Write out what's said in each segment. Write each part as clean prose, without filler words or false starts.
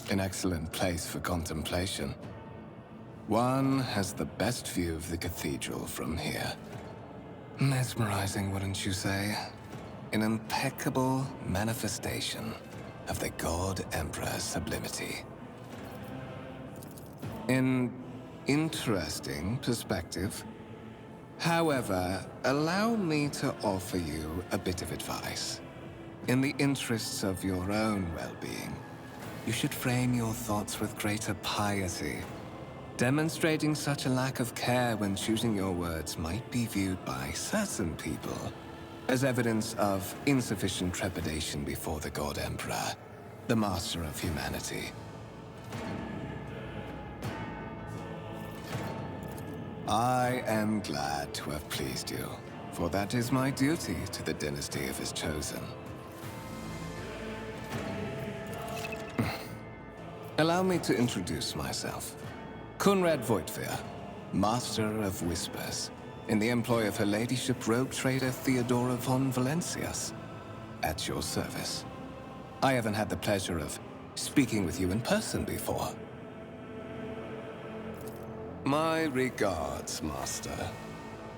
An excellent place for contemplation. One has the best view of the cathedral from here. Mesmerizing, wouldn't you say? An impeccable manifestation of the God Emperor's sublimity. An interesting perspective. However, allow me to offer you a bit of advice. In the interests of your own well-being, you should frame your thoughts with greater piety. Demonstrating such a lack of care when choosing your words might be viewed by certain people as evidence of insufficient trepidation before the God Emperor, the master of humanity. I am glad to have pleased you, for that is my duty to the dynasty of his chosen. Allow me to introduce myself. Kunrad Voitvir, Master of Whispers, in the employ of Her Ladyship Rogue Trader Theodora von Valencias, at your service. I haven't had the pleasure of speaking with you in person before. My regards, Master.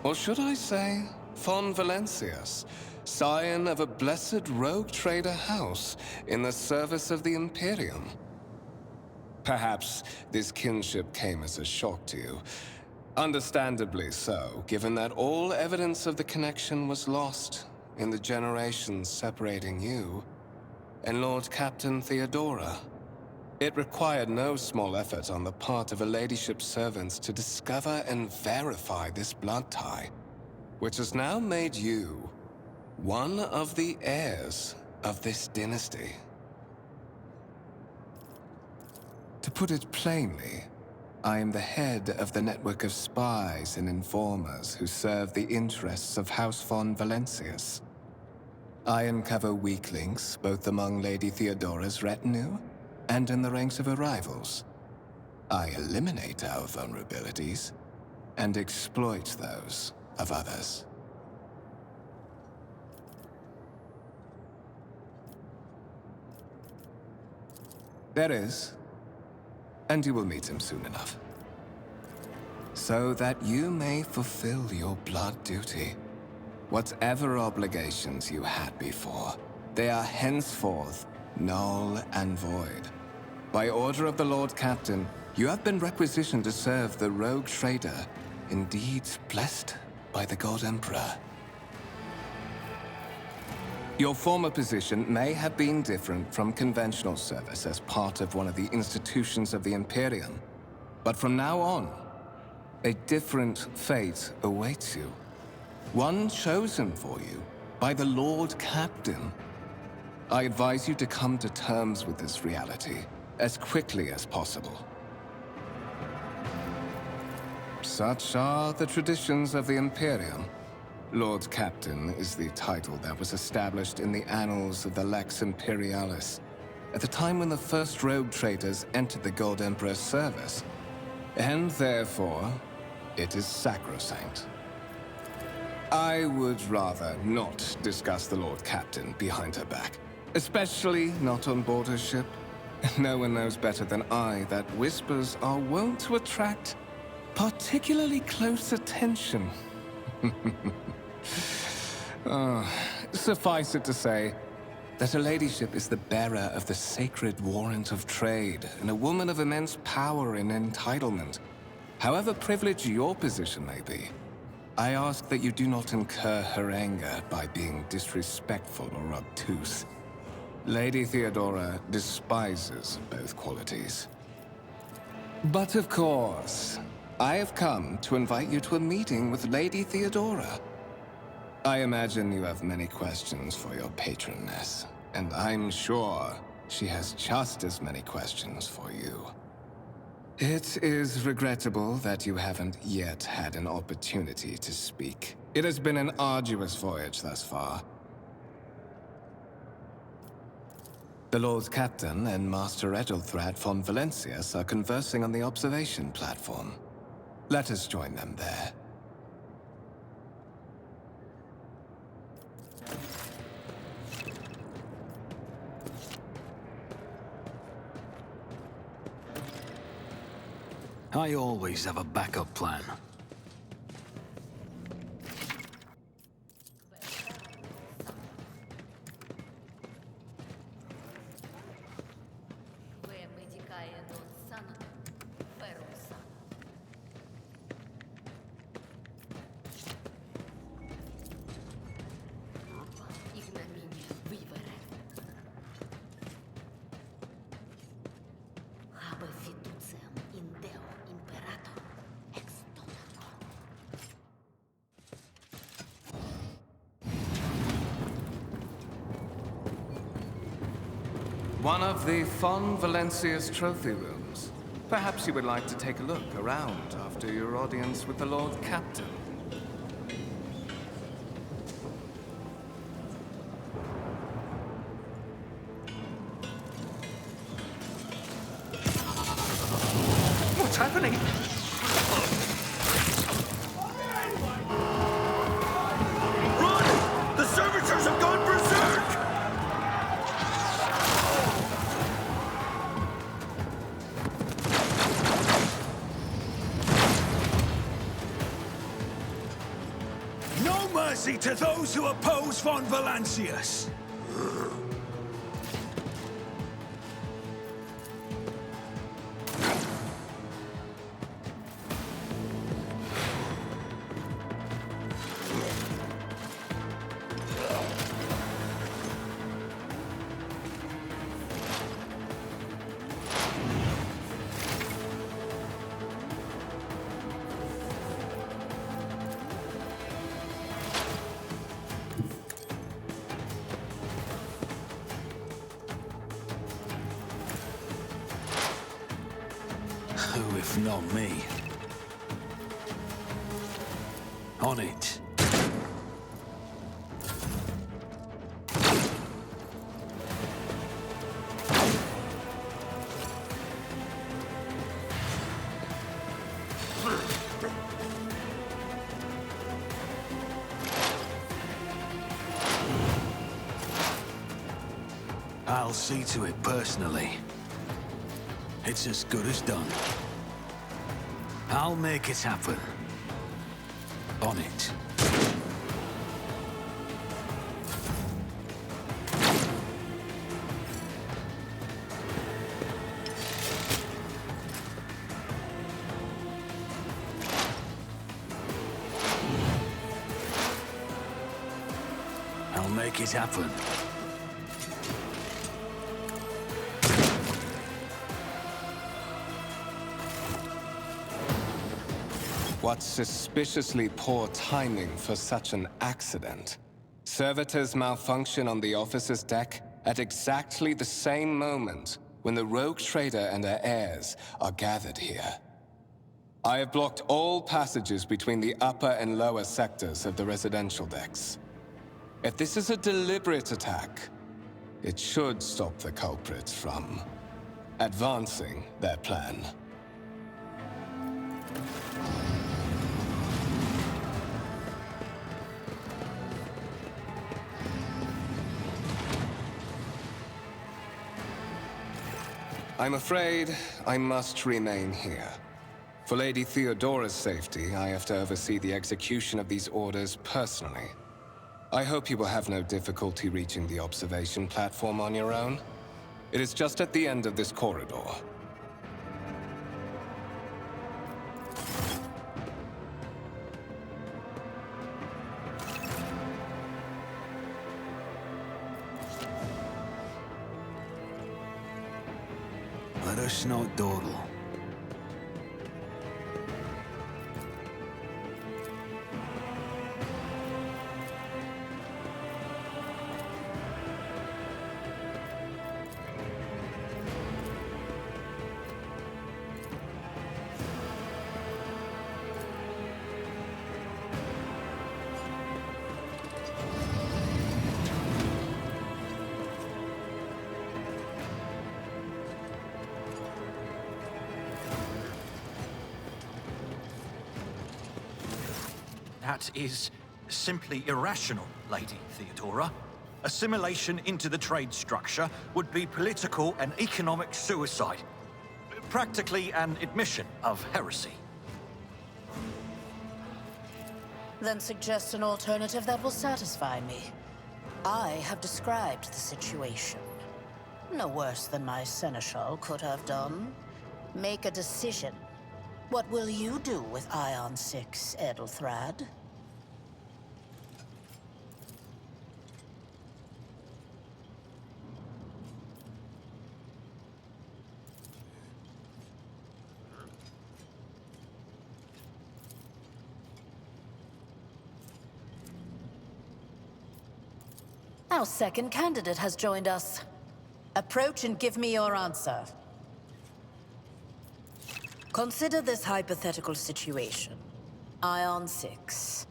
Or should I say, von Valencias, scion of a blessed Rogue Trader house in the service of the Imperium. Perhaps this kinship came as a shock to you. Understandably so, given that all evidence of the connection was lost in the generations separating you and Lord Captain Theodora. It required no small effort on the part of Her Ladyship's servants to discover and verify this blood tie, which has now made you one of the heirs of this dynasty. To put it plainly, I am the head of the network of spies and informers who serve the interests of House von Valencias. I uncover weak links both among Lady Theodora's retinue and in the ranks of her rivals. I eliminate our vulnerabilities and exploit those of others. There is. And you will meet him soon enough. So that you may fulfill your blood duty. Whatever obligations you had before, they are henceforth null and void. By order of the Lord Captain, you have been requisitioned to serve the Rogue Trader, indeed blessed by the God Emperor. Your former position may have been different from conventional service as part of one of the institutions of the Imperium. But from now on, a different fate awaits you. One chosen for you by the Lord Captain. I advise you to come to terms with this reality as quickly as possible. Such are the traditions of the Imperium. Lord Captain is the title that was established in the annals of the Lex Imperialis at the time when the first rogue traders entered the God Emperor's service, and therefore, it is sacrosanct. I would rather not discuss the Lord Captain behind her back, especially not on board her ship. No one knows better than I that whispers are wont to attract particularly close attention. Suffice it to say that Her Ladyship is the bearer of the sacred warrant of trade and a woman of immense power and entitlement. However privileged your position may be, I ask that you do not incur her anger by being disrespectful or obtuse. Lady Theodora despises both qualities. But of course, I have come to invite you to a meeting with Lady Theodora. I imagine you have many questions for your patroness, and I'm sure she has just as many questions for you. It is regrettable that you haven't yet had an opportunity to speak. It has been an arduous voyage thus far. The Lord Captain and Master Edelthrad von Valencias are conversing on the observation platform. Let us join them there. I always have a backup plan. One of the Fon Valencia's trophy rooms. Perhaps you would like to take a look around after your audience with the Lord Captain. What's happening? Run! The servitors have gone berserk! No mercy to those who oppose Von Valancius! Who if not me? On it. I'll see to it personally. It's as good as done. I'll make it happen. On it. I'll make it happen. What suspiciously poor timing for such an accident. Servitors malfunction on the officer's deck at exactly the same moment when the rogue trader and her heirs are gathered here. I have blocked all passages between the upper and lower sectors of the residential decks. If this is a deliberate attack, it should stop the culprits from advancing their plan. I'm afraid I must remain here. For Lady Theodora's safety, I have to oversee the execution of these orders personally. I hope you will have no difficulty reaching the observation platform on your own. It is just at the end of this corridor. Let us not dawdle. That is simply irrational, Lady Theodora. Assimilation into the trade structure would be political and economic suicide. practically an admission of heresy. Then suggest an alternative that will satisfy me. I have described the situation. No worse than my seneschal could have done. Make a decision. What will you do with Ion 6, Edelthrad? Our second candidate has joined us. Approach and give me your answer. Consider this hypothetical situation. Ion 6.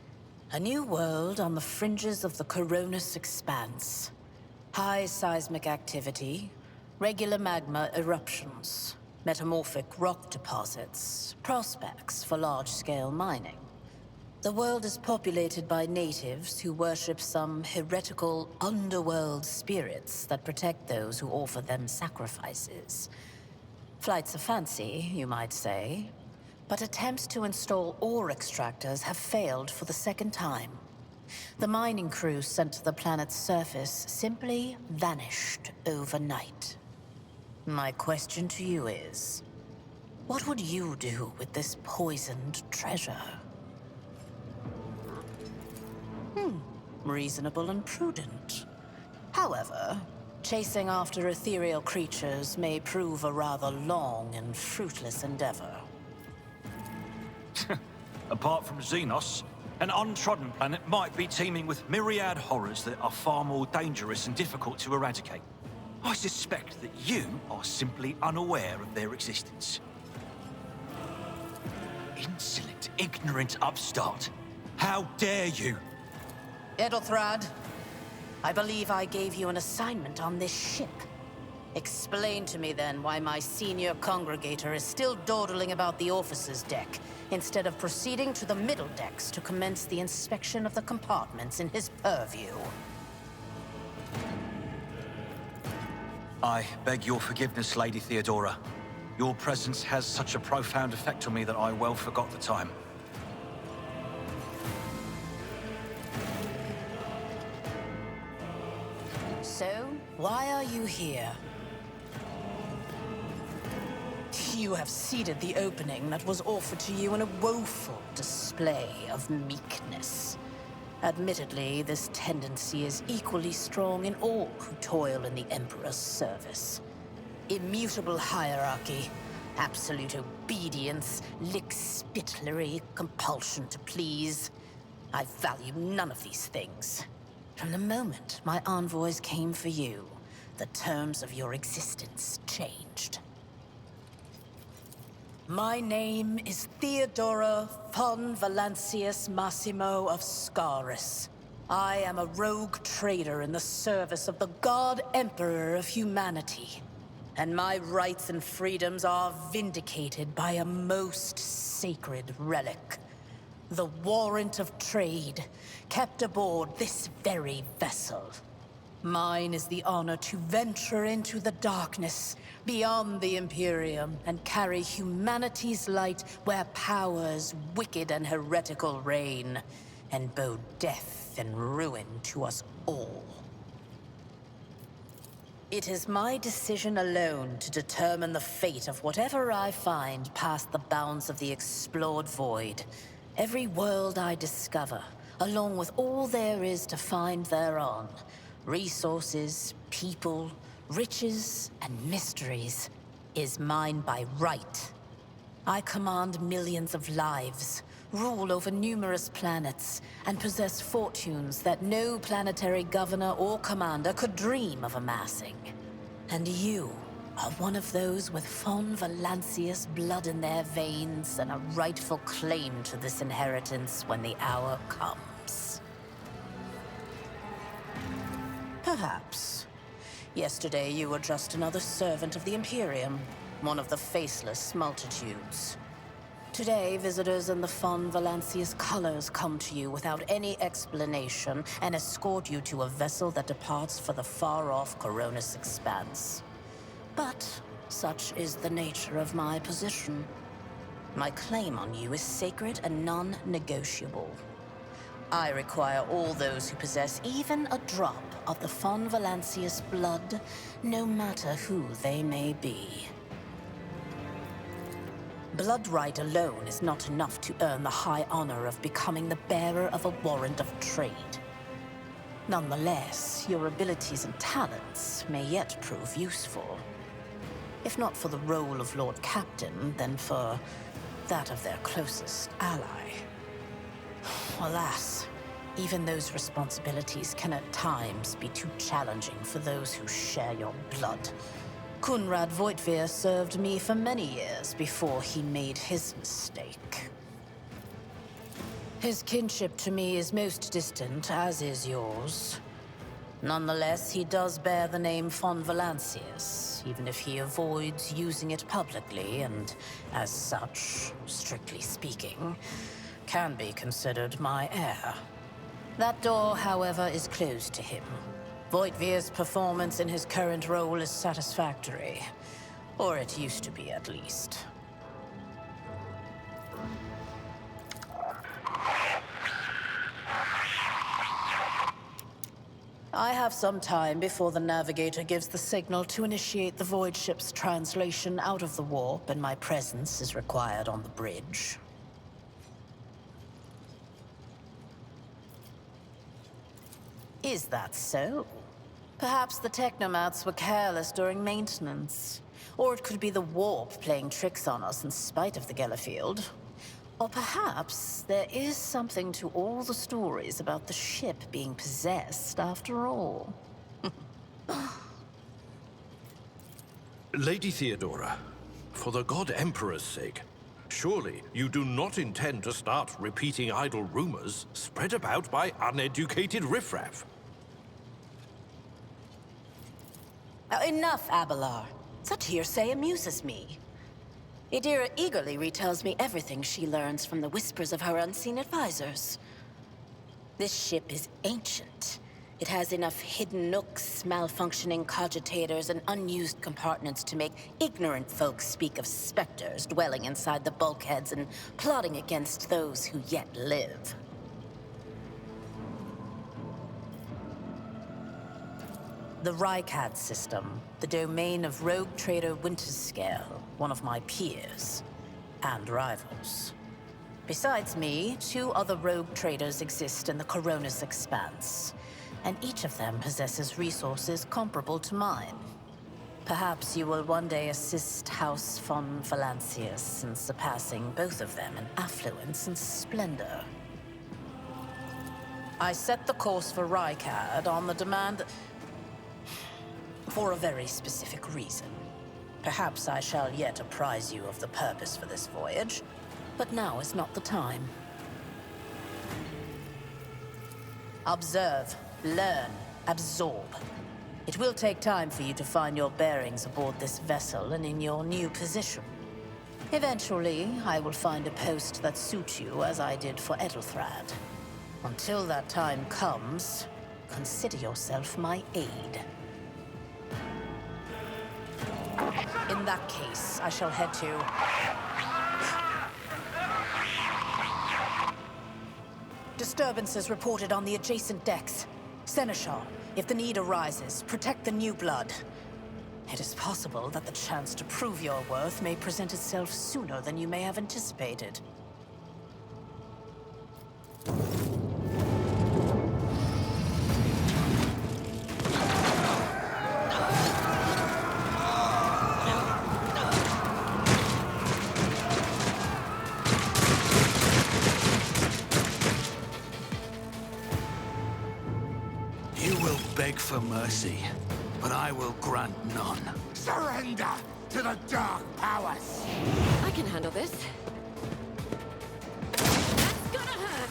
A new world on the fringes of the Coronis Expanse. High seismic activity, regular magma eruptions, metamorphic rock deposits, prospects for large-scale mining. The world is populated by natives who worship some heretical underworld spirits that protect those who offer them sacrifices. Flights of fancy, you might say, but attempts to install ore extractors have failed for the second time. The mining crews sent to the planet's surface simply vanished overnight. My question to you is, what would you do with this poisoned treasure? Reasonable and prudent. However, chasing after ethereal creatures may prove a rather long and fruitless endeavor. Apart from Xenos, an untrodden planet might be teeming with myriad horrors that are far more dangerous and difficult to eradicate. I suspect that you are simply unaware of their existence. Insolent, ignorant upstart. How dare you! Edelthrad, I believe I gave you an assignment on this ship. Explain to me then why my senior congregator is still dawdling about the officer's deck, instead of proceeding to the middle decks to commence the inspection of the compartments in his purview. I beg your forgiveness, Lady Theodora. Your presence has such a profound effect on me that I well forgot the time. So, why are you here? You have ceded the opening that was offered to you in a woeful display of meekness. Admittedly, this tendency is equally strong in all who toil in the Emperor's service. Immutable hierarchy, absolute obedience, lickspittlery, compulsion to please. I value none of these things. From the moment my envoys came for you, the terms of your existence changed. My name is Theodora von Valancius Massimo of Scaris. I am a rogue trader in the service of the God Emperor of humanity. And my rights and freedoms are vindicated by a most sacred relic. The warrant of trade, kept aboard this very vessel. Mine is the honor to venture into the darkness, beyond the Imperium, and carry humanity's light where powers wicked and heretical reign, and bow death and ruin to us all. It is my decision alone to determine the fate of whatever I find past the bounds of the explored void. Every world I discover, along with all there is to find thereon, resources, people, riches, and mysteries, is mine by right. I command millions of lives, rule over numerous planets, and possess fortunes that no planetary governor or commander could dream of amassing. And you are one of those with von Valancius blood in their veins and a rightful claim to this inheritance when the hour comes. Perhaps. Yesterday you were just another servant of the Imperium, one of the faceless multitudes. Today, visitors in the von Valancius colors come to you without any explanation and escort you to a vessel that departs for the far-off Coronis Expanse. But Such is the nature of my position. My claim on you is sacred and non-negotiable. I require all those who possess even a drop of the von Valancius blood, no matter who they may be. Blood right alone is not enough to earn the high honor of becoming the bearer of a warrant of trade. Nonetheless, your abilities and talents may yet prove useful. If not for the role of Lord Captain, then for that of their closest ally. Alas, even those responsibilities can at times be too challenging for those who share your blood. Kunrad Voitvir served me for many years before he made his mistake. His kinship to me is most distant, as is yours. Nonetheless, he does bear the name von Valancius, even if he avoids using it publicly, and as such, strictly speaking, can be considered my heir. That door, however, is closed to him. Voitvir's performance in his current role is satisfactory. Or it used to be, at least. I have some time before the Navigator gives the signal to initiate the Void ship's translation out of the warp, and my presence is required on the bridge. Is that so? Perhaps the technomats were careless during maintenance. Or it could be the warp playing tricks on us in spite of the Gellerfield. Or perhaps there is something to all the stories about the ship being possessed after all. Lady Theodora, for the God Emperor's sake, surely you do not intend to start repeating idle rumors spread about by uneducated riffraff. Enough, Abelard. Such hearsay amuses me. Idira eagerly retells me everything she learns from the whispers of her unseen advisors. This ship is ancient. It has enough hidden nooks, malfunctioning cogitators, and unused compartments to make ignorant folks speak of specters dwelling inside the bulkheads and plotting against those who yet live. The Rykad system, the domain of rogue trader Winterscale, one of my peers, and rivals. Besides me, 2 other rogue traders exist in the Coronis Expanse, and each of them possesses resources comparable to mine. Perhaps you will one day assist House von Valancius in surpassing both of them in affluence and splendor. I set the course for Rykad on the demand for a very specific reason. Perhaps I shall yet apprise you of the purpose for this voyage, but now is not the time. Observe, learn, absorb. It will take time for you to find your bearings aboard this vessel and in your new position. Eventually, I will find a post that suits you as I did for Edelthrad. Until that time comes, consider yourself my aide. In that case, I shall head to... Disturbances reported on the adjacent decks. Seneschal, if the need arises, protect the new blood. It is possible that the chance to prove your worth may present itself sooner than you may have anticipated. Beg for mercy, but I will grant none. Surrender to the dark powers! I can handle this. That's gonna hurt!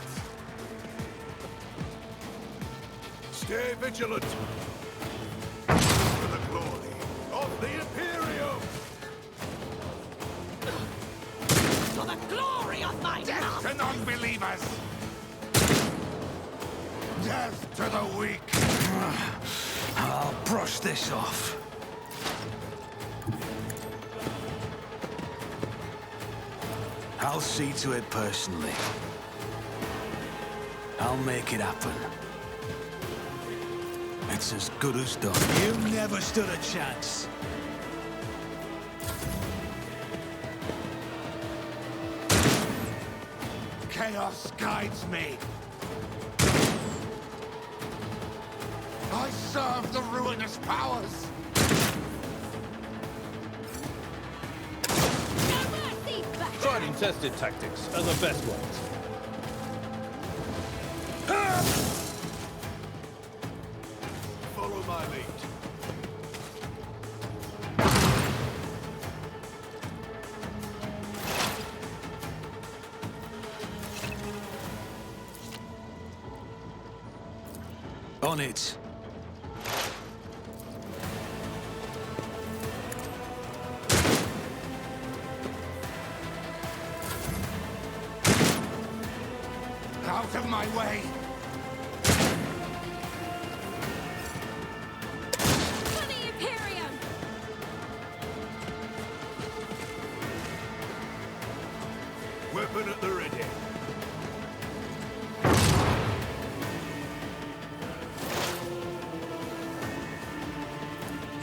Stay vigilant! For the glory of the Imperium! For the glory of my Death to non-believers! Death to the weak! I'll brush this off. I'll see to it personally. I'll make it happen. It's as good as done. You never stood a chance. Chaos guides me. I serve the ruinous powers. No mercy! Tried and tested tactics are the best ones. Follow my lead. On it. Out of my way. For the Imperium! Weapon at the ready.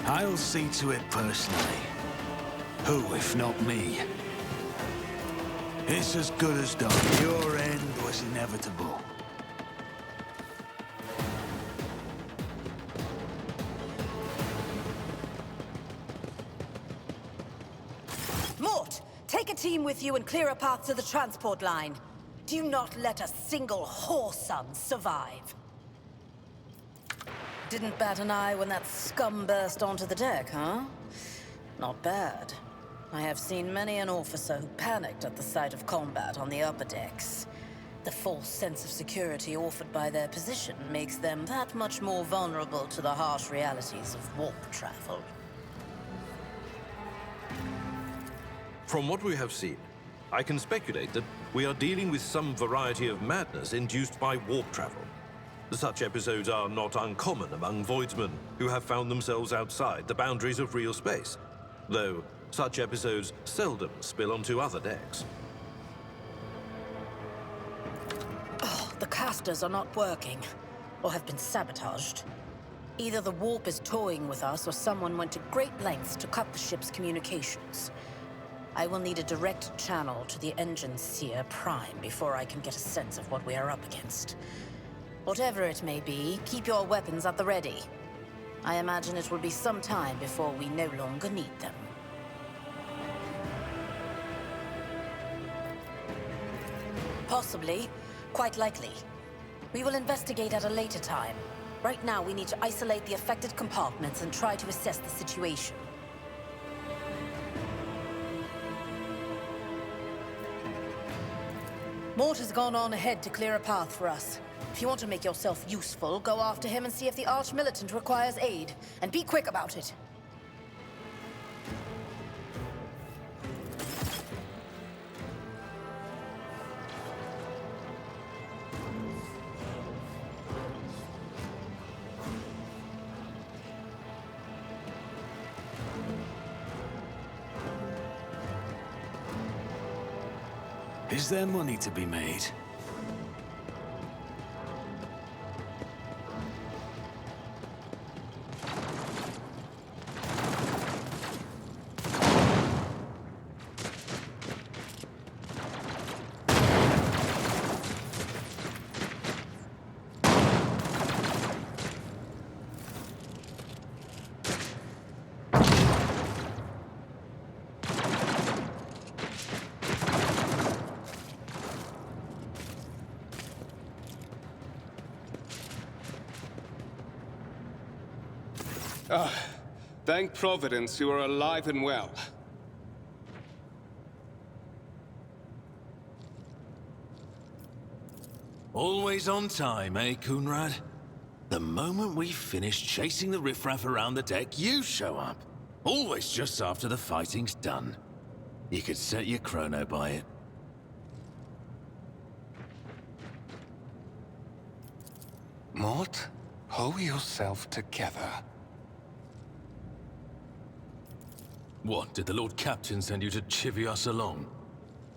I'll see to it personally. Who, if not me? It's as good as done. Your end was inevitable. Mort, take a team with you and clear a path to the transport line. Do not let a single whoreson survive. Didn't bat an eye when that scum burst onto the deck, huh? Not bad. I have seen many an officer who panicked at the sight of combat on the upper decks. The false sense of security offered by their position makes them that much more vulnerable to the harsh realities of warp travel. From what we have seen, I can speculate that we are dealing with some variety of madness induced by warp travel. Such episodes are not uncommon among voidsmen who have found themselves outside the boundaries of real space, though such episodes seldom spill onto other decks. Oh, the casters are not working, or have been sabotaged. Either the warp is toying with us, or someone went to great lengths to cut the ship's communications. I will need a direct channel to the engine seer Prime before I can get a sense of what we are up against. Whatever it may be, keep your weapons at the ready. I imagine it will be some time before we no longer need them. Possibly. Quite likely. We will investigate at a later time. Right now, we need to isolate the affected compartments and try to assess the situation. Mort has gone on ahead to clear a path for us. If you want to make yourself useful, go after him and see if the Arch-Militant requires aid. And be quick about it. Is there money to be made? Thank Providence you are alive and well. Always on time, eh, Coonrad? The moment we finish chasing the riffraff around the deck, you show up. Always just after the fighting's done. You could set your chrono by it. Mort, pull yourself together. What, did the Lord Captain send you to chivvy us along?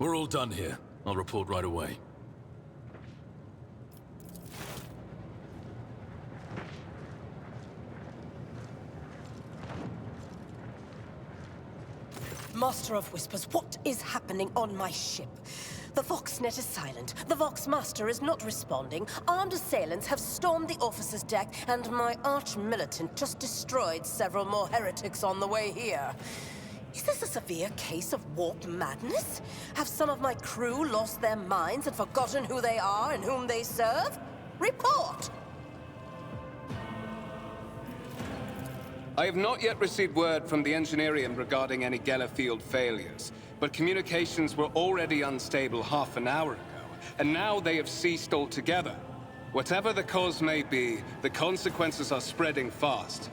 We're all done here. I'll report right away. Master of Whispers, what is happening on my ship? The Voxnet is silent. The Voxmaster is not responding. Armed assailants have stormed the officer's deck, and my arch-militant just destroyed several more heretics on the way here. Is this a severe case of warped madness? Have some of my crew lost their minds and forgotten who they are and whom they serve? Report! I have not yet received word from the Engineerium regarding any Gellerfield failures, but communications were already unstable half an hour ago, and now they have ceased altogether. Whatever the cause may be, the consequences are spreading fast.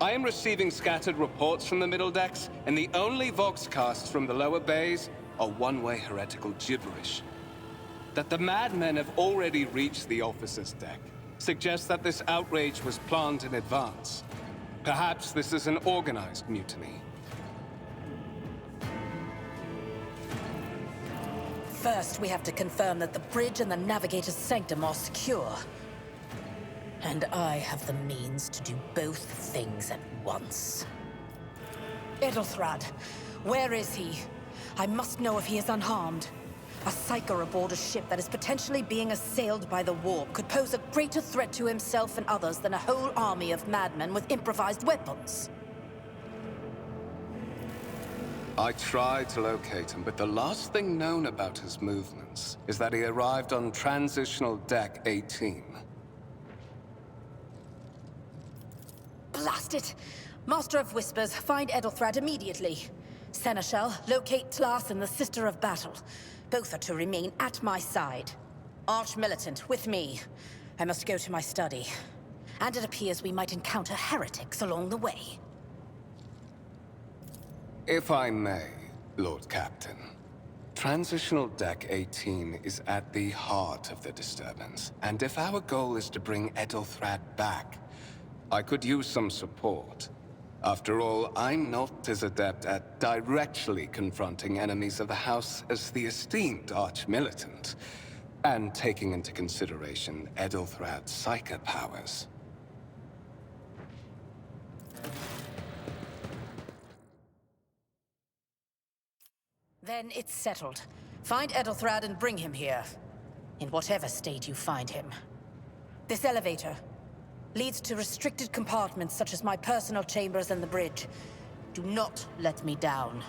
I am receiving scattered reports from the middle decks, and the only voxcasts from the lower bays are one-way heretical gibberish. That the madmen have already reached the officer's deck suggests that this outrage was planned in advance. Perhaps this is an organized mutiny. First, we have to confirm that the bridge and the navigator's sanctum are secure. And I have the means to do both things at once. Edelthrad, where is he? I must know if he is unharmed. A psyker aboard a ship that is potentially being assailed by the warp could pose a greater threat to himself and others than a whole army of madmen with improvised weapons. I tried to locate him, but the last thing known about his movements is that he arrived on Transitional Deck 18. Blast it! Master of Whispers, find Edelthrad immediately. Seneschal, locate Tlas and the Sister of Battle. Both are to remain at my side. Arch-militant, with me. I must go to my study. And it appears we might encounter heretics along the way. If I may, Lord Captain. Transitional Deck 18 is at the heart of the disturbance, and if our goal is to bring Edelthrad back, I could use some support. After all, I'm not as adept at directly confronting enemies of the House as the esteemed Arch-Militant, and taking into consideration Edelthrad's psyker powers. Then it's settled. Find Edelthrad and bring him here. In whatever state you find him. This elevator leads to restricted compartments such as my personal chambers and the bridge. Do not let me down.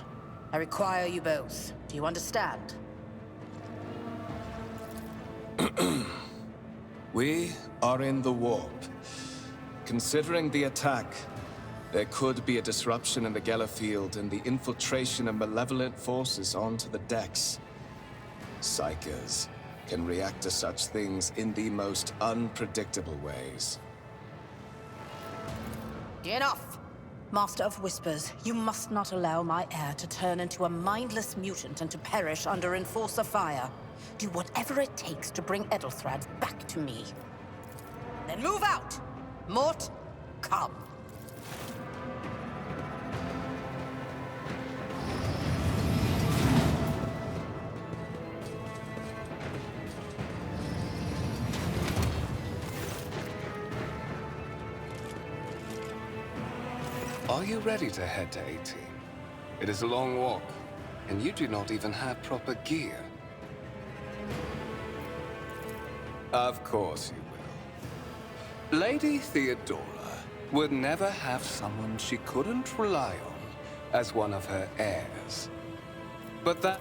I require you both. Do you understand? We are in the warp. Considering the attack, there could be a disruption in the Gellerfield and the infiltration of malevolent forces onto the decks. Psykers can react to such things in the most unpredictable ways. Enough! Master of Whispers, you must not allow my heir to turn into a mindless mutant and to perish under Enforcer fire. Do whatever it takes to bring Edelthrad back to me. Then move out! Mort, come. Are you ready to head to 18? It is a long walk, and you do not even have proper gear. Of course you will. Lady Theodora would never have someone she couldn't rely on as one of her heirs. But that...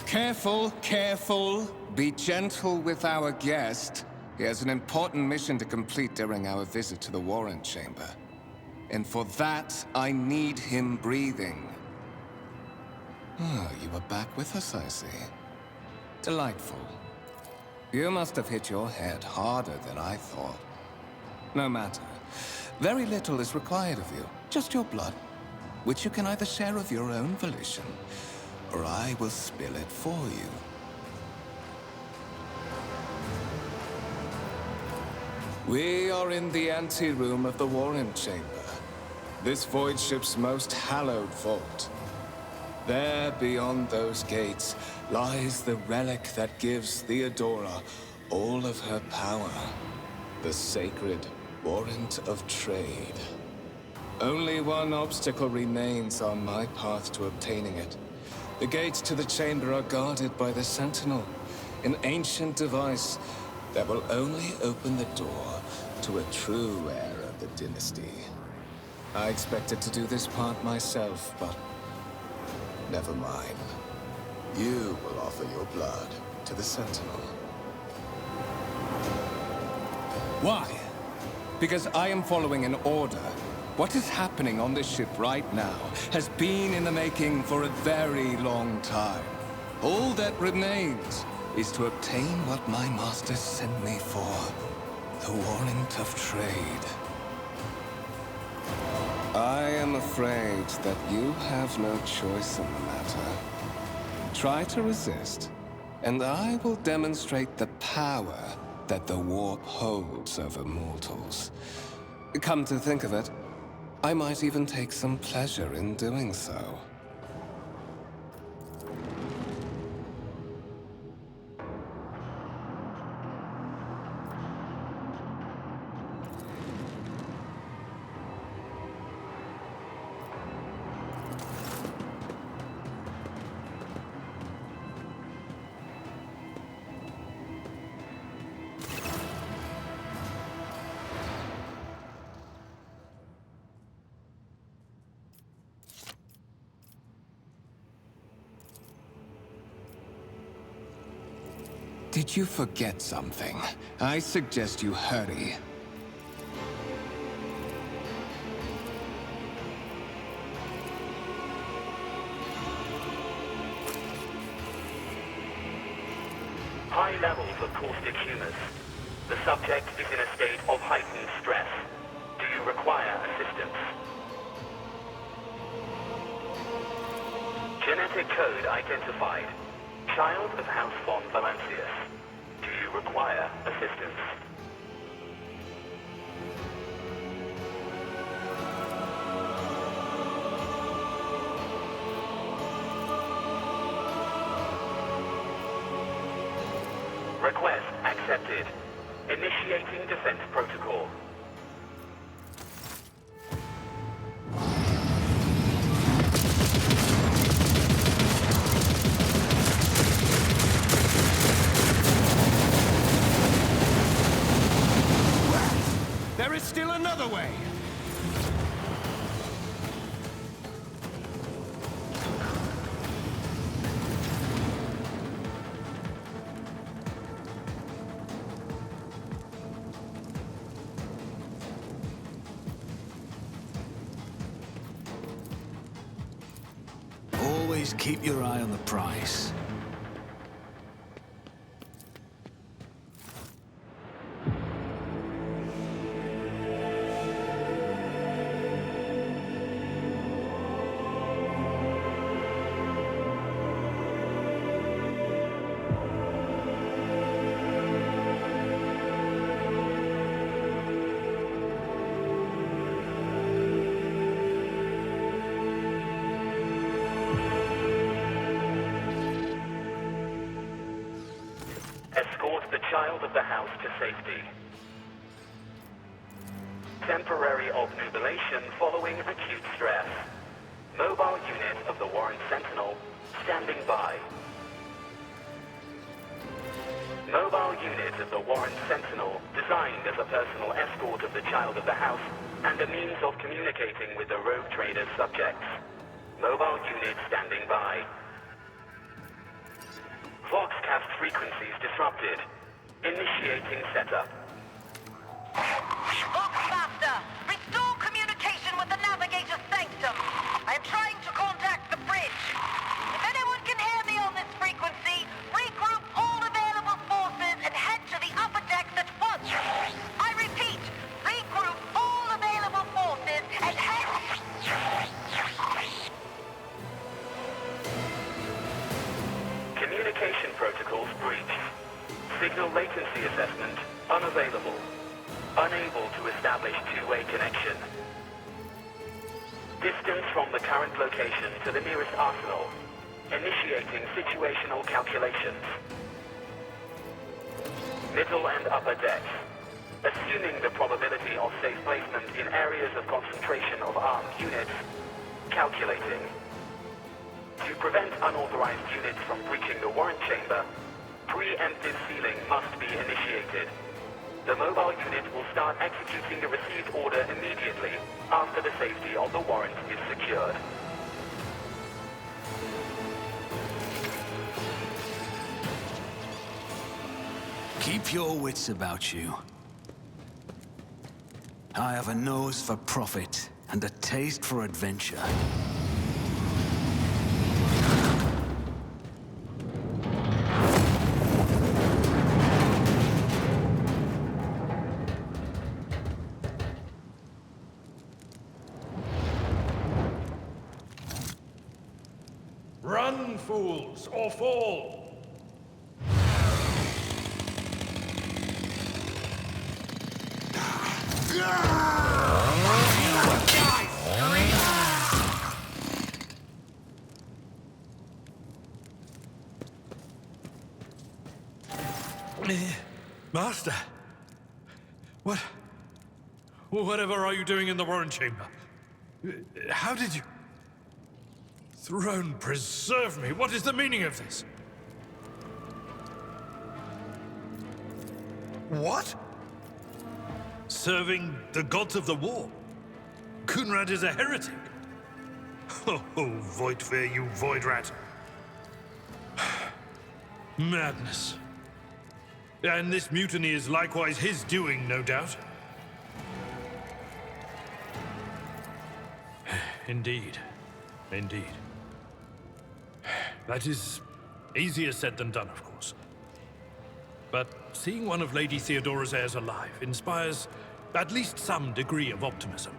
Careful, careful. Be gentle with our guest. He has an important mission to complete during our visit to the Warrant Chamber. And for that, I need him breathing. Oh, you are back with us, I see. Delightful. You must have hit your head harder than I thought. No matter. Very little is required of you. Just your blood, which you can either share of your own volition, or I will spill it for you. We are in the anteroom of the Warrant Chamber. This void ship's most hallowed vault. There, beyond those gates, lies the relic that gives Theodora all of her power. The sacred Warrant of Trade. Only one obstacle remains on my path to obtaining it. The gates to the chamber are guarded by the Sentinel, an ancient device that will only open the door to a true heir of the dynasty. I expected to do this part myself, but never mind. You will offer your blood to the Sentinel. Why? Because I am following an order. What is happening on this ship right now has been in the making for a very long time. All that remains is to obtain what my master sent me for. The Warrant of Trade. I am afraid that you have no choice in the matter. Try to resist, and I will demonstrate the power that the warp holds over mortals. Come to think of it, I might even take some pleasure in doing so. Did you forget something? I suggest you hurry. High levels of caustic humus. The subject is in a state of heightened stress. Do you require assistance? Genetic code identified. Child of House von Valancius. Do you require assistance? Request accepted. Initiating defense protocol. There is still another way! Always keep your eye on the prize. Escort the child of the house to safety. Temporary obnubilation following acute stress. Mobile unit of the Warrant Sentinel standing by. Mobile unit of the Warrant Sentinel designed as a personal escort of the child of the house and a means of communicating with the rogue trader's subjects. Mobile unit standing by. Voxcast frequencies disrupted. Initiating setup. Boxmaster, restore communication with the Navigator's Sanctum. I am trying to contact the bridge. If anyone can hear me on this frequency, regroup all available forces and head to the upper decks at once. I repeat, regroup all available forces and head... Communication protocols breached. Signal latency assessment unavailable. Unable to establish two-way connection. Distance from the current location to the nearest arsenal. Initiating situational calculations. Middle and upper decks. Assuming the probability of safe placement in areas of concentration of armed units. Calculating. To prevent unauthorized units from breaching the warrant chamber, preemptive sealing must be initiated. The mobile unit will start executing the received order immediately after the safety of the warrant is secured. Keep your wits about you. I have a nose for profit and a taste for adventure. Run, fools, or fall! Master! Whatever are you doing in the warrant chamber? How did you... Throne preserve me! What is the meaning of this? What? Serving the gods of the war? Kunrad is a heretic? Oh, Voidfear, you void rat. Madness. And this mutiny is likewise his doing, no doubt. Indeed. Indeed. That is easier said than done, of course. But seeing one of Lady Theodora's heirs alive inspires at least some degree of optimism.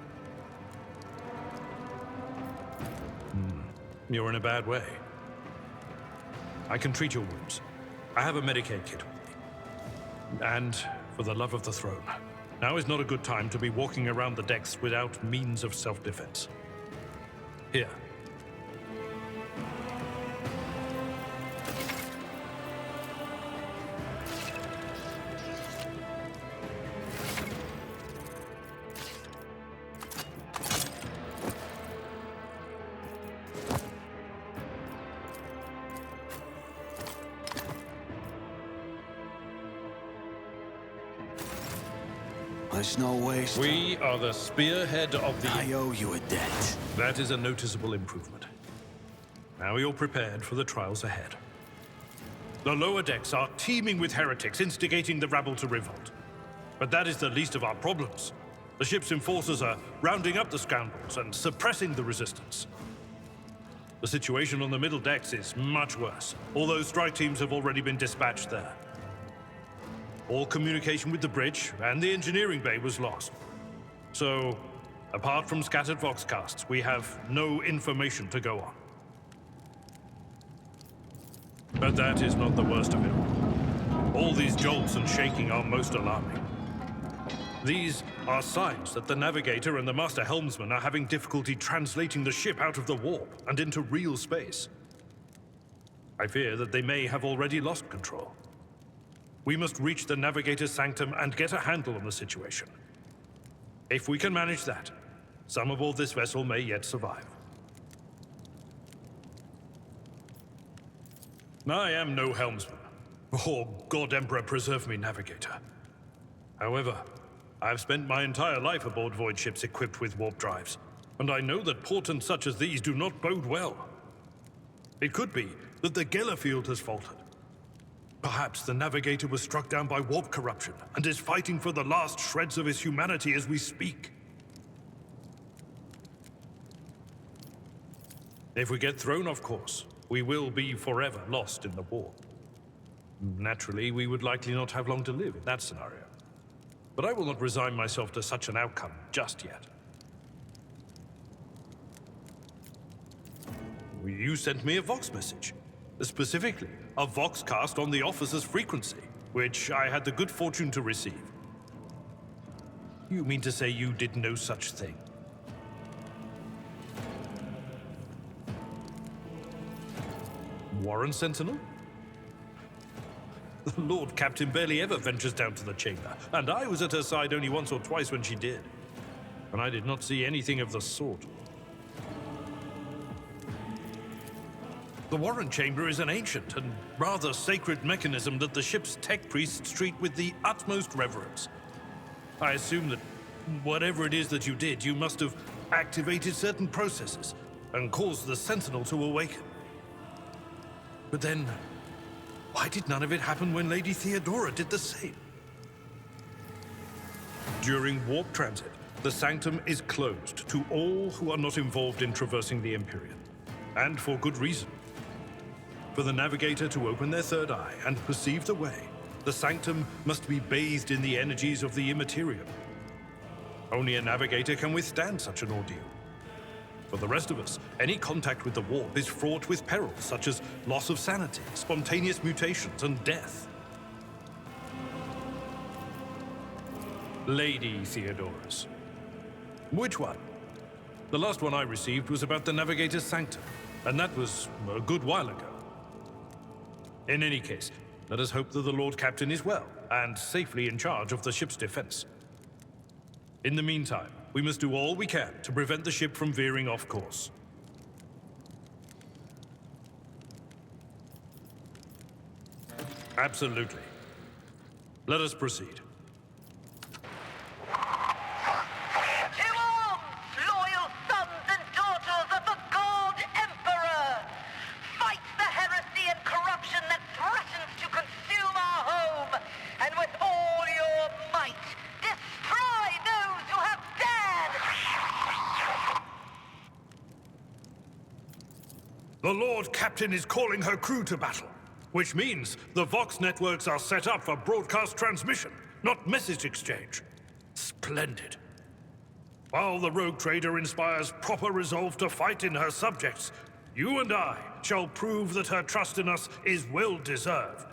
You're in a bad way. I can treat your wounds. I have a Medicaid kit with me. And for the love of the throne, now is not a good time to be walking around the decks without means of self-defense. Here. There's no waste. We are the spearhead of the... I owe you a debt. That is a noticeable improvement. Now you're prepared for the trials ahead. The lower decks are teeming with heretics instigating the rabble to revolt. But that is the least of our problems. The ship's enforcers are rounding up the scoundrels and suppressing the resistance. The situation on the middle decks is much worse, although strike teams have already been dispatched there. All communication with the bridge and the engineering bay was lost. So, apart from scattered voxcasts, we have no information to go on. But that is not the worst of it all. All these jolts and shaking are most alarming. These are signs that the Navigator and the Master Helmsman are having difficulty translating the ship out of the warp and into real space. I fear that they may have already lost control. We must reach the Navigator's Sanctum and get a handle on the situation. If we can manage that, some aboard this vessel may yet survive. I am no helmsman. Oh, God Emperor preserve me, Navigator. However, I have spent my entire life aboard void ships equipped with warp drives, and I know that portents such as these do not bode well. It could be that the Gellerfield has faltered. Perhaps the Navigator was struck down by warp corruption and is fighting for the last shreds of his humanity as we speak. If we get thrown off course, we will be forever lost in the war. Naturally, we would likely not have long to live in that scenario. But I will not resign myself to such an outcome just yet. You sent me a Vox message. Specifically, a Vox cast on the officer's frequency, which I had the good fortune to receive. You mean to say you did no such thing? Warren Sentinel? The Lord Captain barely ever ventures down to the chamber, and I was at her side only once or twice when she did. And I did not see anything of the sort. The Warren Chamber is an ancient and rather sacred mechanism that the ship's tech priests treat with the utmost reverence. I assume that whatever it is that you did, you must have activated certain processes and caused the Sentinel to awaken. But then, why did none of it happen when Lady Theodora did the same? During warp transit, the Sanctum is closed to all who are not involved in traversing the Empyrean. And for good reason. For the Navigator to open their third eye and perceive the way, the Sanctum must be bathed in the energies of the Immaterium. Only a Navigator can withstand such an ordeal. For the rest of us, any contact with the warp is fraught with perils such as loss of sanity, spontaneous mutations, and death. Lady Theodora's. Which one? The last one I received was about the Navigator's Sanctum, and that was a good while ago. In any case, let us hope that the Lord Captain is well, and safely in charge of the ship's defense. In the meantime, we must do all we can to prevent the ship from veering off course. Absolutely. Let us proceed. The Lord Captain is calling her crew to battle, which means the Vox networks are set up for broadcast transmission, not message exchange. Splendid. While the rogue trader inspires proper resolve to fight in her subjects, you and I shall prove that her trust in us is well deserved.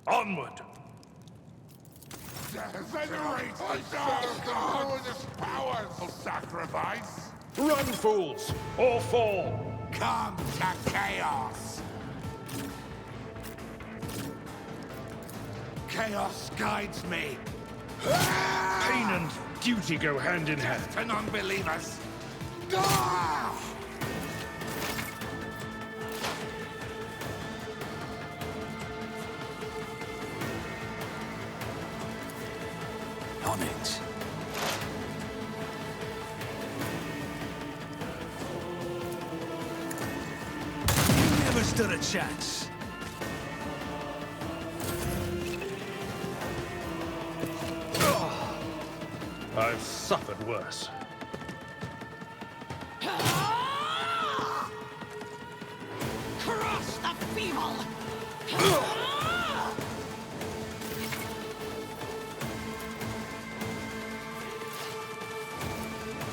Onward! Venerate the dark god! This powerful sacrifice! Run, fools, or fall! Come to chaos! Chaos guides me! Pain and duty go hand in hand. Death to non-believers! Ah! On it. Never stood a chance. I've suffered worse. Crush the feeble!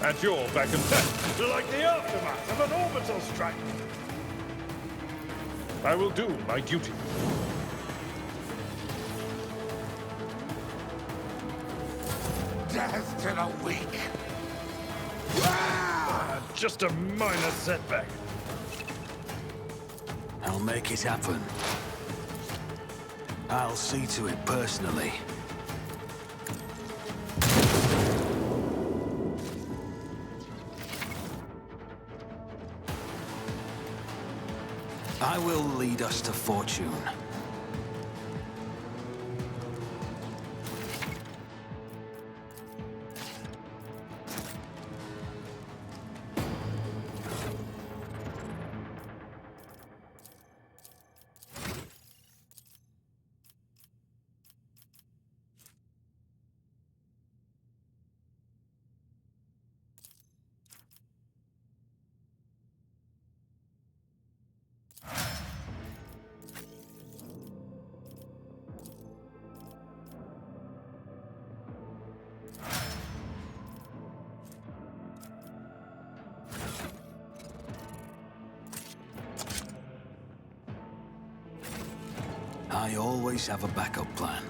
At your back and forth, like the aftermath of an orbital strike. I will do my duty. Death to the weak! Just a minor setback. I'll make it happen. I'll see to it personally. I will lead us to fortune. I always have a backup plan.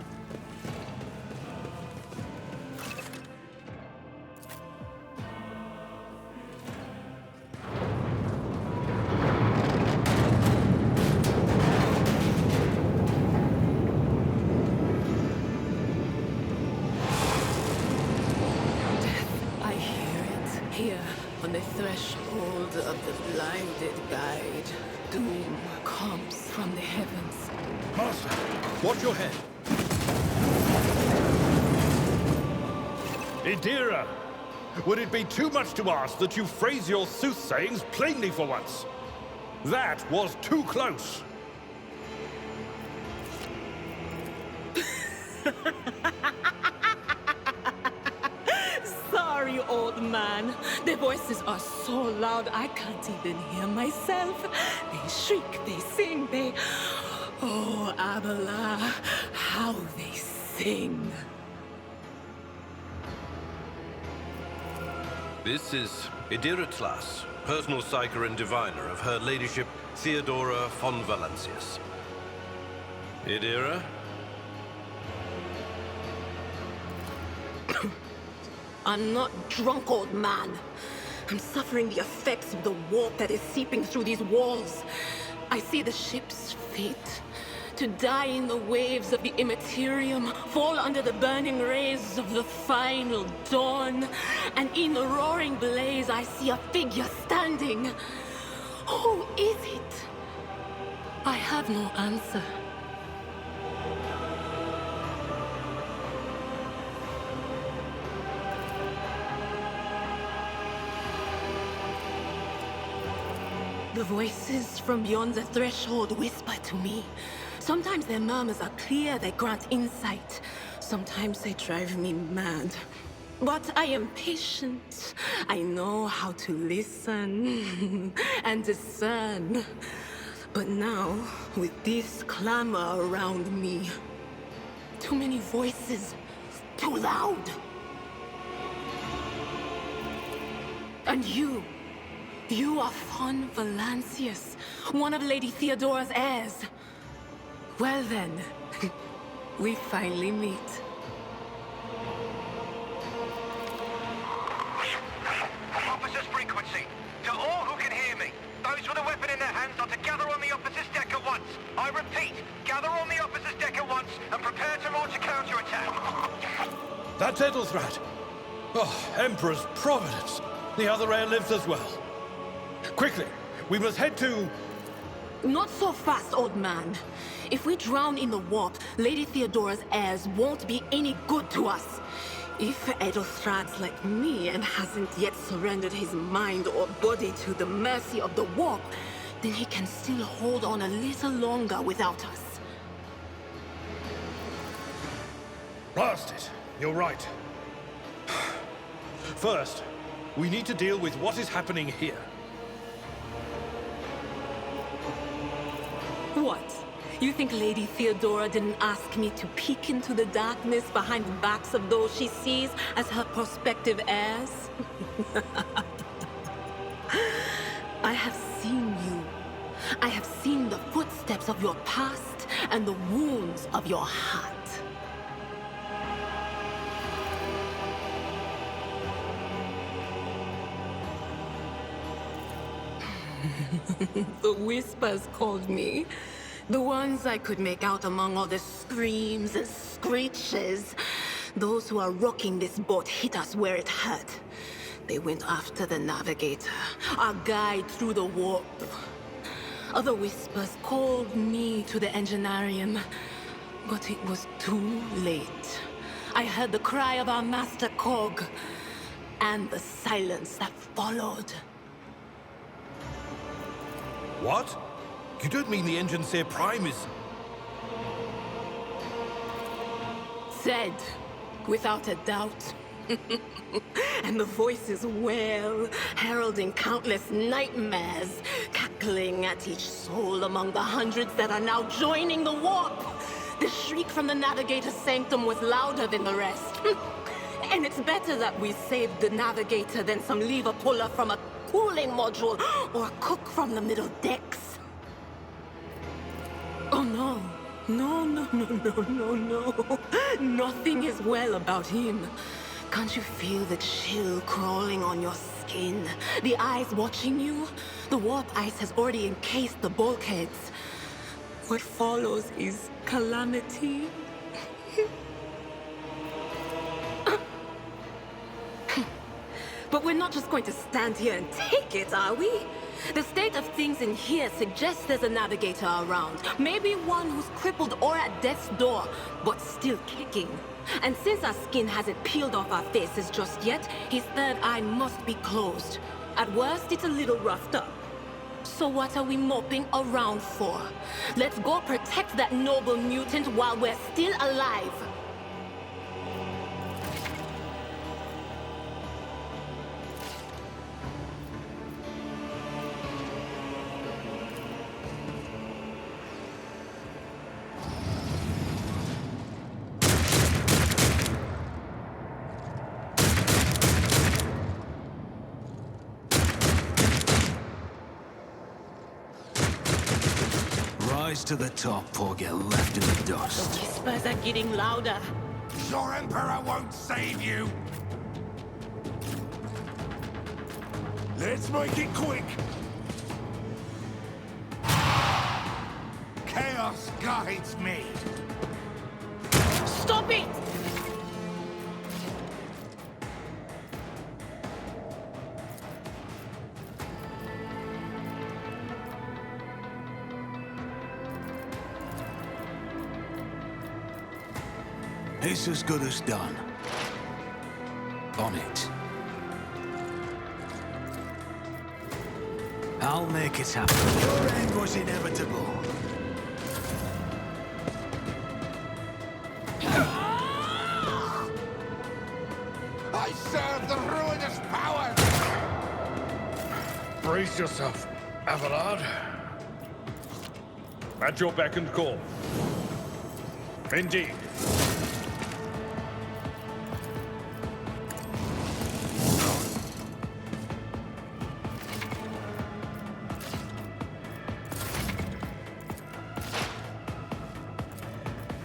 I hear it, here, on the threshold of the blinded guide. Doom comes from the heavens. Master, watch your head. Idira, would it be too much to ask that you phrase your soothsayings plainly for once? That was too close. Sorry, old man. Their voices are so loud I can't even hear myself. They shriek, they sing, they... Oh, Abala, how they sing. This is Idira Tlas, personal psyker and diviner of Her Ladyship Theodora von Valancius. Idira? I'm not drunk, old man. I'm suffering the effects of the warp that is seeping through these walls. I see the ship's fate. To die in the waves of the immaterium, fall under the burning rays of the final dawn. And in the roaring blaze, I see a figure standing. Who is it? I have no answer. The voices from beyond the threshold whisper to me. Sometimes their murmurs are clear, they grant insight. Sometimes they drive me mad. But I am patient. I know how to listen and discern. But now, with this clamor around me, too many voices, too loud. And you are von Valancius, one of Lady Theodora's heirs. Well then, we finally meet. Officers frequency. To all who can hear me, those with a weapon in their hands are to gather on the officers' deck at once. I repeat, gather on the officers' deck at once and prepare to launch a counterattack. That's Ethelthrat. Oh, Emperor's Providence. The other heir lives as well. Quickly, we must head to... Not so fast, old man. If we drown in the warp, Lady Theodora's heirs won't be any good to us. If Ethelthrat's like me and hasn't yet surrendered his mind or body to the mercy of the warp, then he can still hold on a little longer without us. Blast it. You're right. First, we need to deal with what is happening here. What? You think Lady Theodora didn't ask me to peek into the darkness behind the backs of those she sees as her prospective heirs? I have seen you. I have seen the footsteps of your past and the wounds of your heart. The whispers called me. The ones I could make out among all the screams and screeches. Those who are rocking this boat hit us where it hurt. They went after the navigator, our guide through the warp. Other whispers called me to the engineerium, but it was too late. I heard the cry of our master Cog, and the silence that followed. What? You don't mean the Engineer Prime is... Said, without a doubt. And the voices wail, heralding countless nightmares, cackling at each soul among the hundreds that are now joining the warp. The shriek from the Navigator's sanctum was louder than the rest. And it's better that we saved the Navigator than some lever puller from a cooling module or a cook from the middle decks. Oh no, No, no, no, no, no, no. Nothing is well about him. Can't you feel the chill crawling on your skin? The eyes watching you? The warp ice has already encased the bulkheads. What follows is calamity. But we're not just going to stand here and take it, are we? The state of things in here suggests there's a navigator around. Maybe one who's crippled or at death's door, but still kicking. And since our skin hasn't peeled off our faces just yet, his third eye must be closed. At worst, it's a little roughed up. So what are we moping around for? Let's go protect that noble mutant while we're still alive. Rise to the top or get left in the The dust. whispers are getting louder. Your Emperor won't save you! Let's make it quick! Chaos guides me! Stop it! It's as good as done. On it. I'll make it happen. Your end was inevitable. I serve the ruinous power! Brace yourself, Abelard. At your beck and call. Indeed.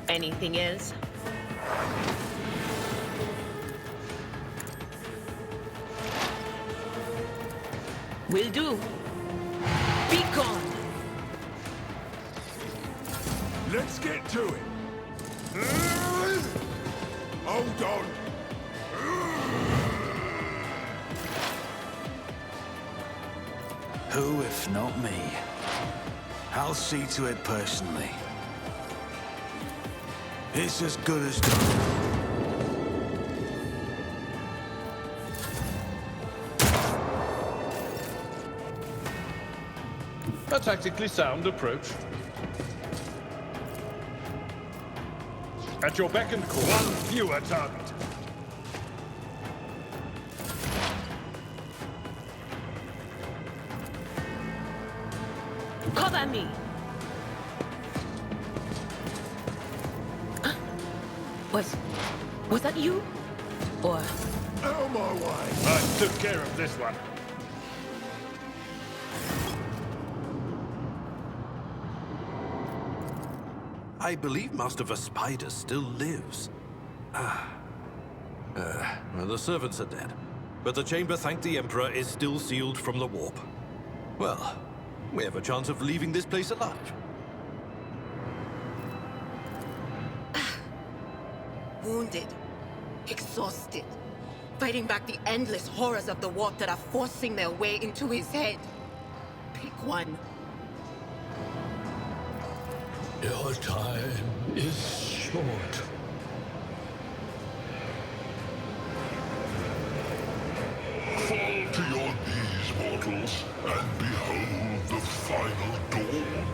Anything else? Will do. Be gone. Let's get to it! Hold on! Who, if not me? I'll see to it personally. It's as good as done. A tactically sound approach. At your beck and call. One fewer target. Cover me. Was that you? Or... Out of my way! I took care of this one. I believe Master Vespider still lives. Well, the servants are dead. But the chamber, thank the Emperor, is still sealed from the warp. Well, we have a chance of leaving this place alive. Wounded. Exhausted. Fighting back the endless horrors of the warp that are forcing their way into his head. Pick one. Your time is short. Fall to your knees, mortals, and behold the final dawn.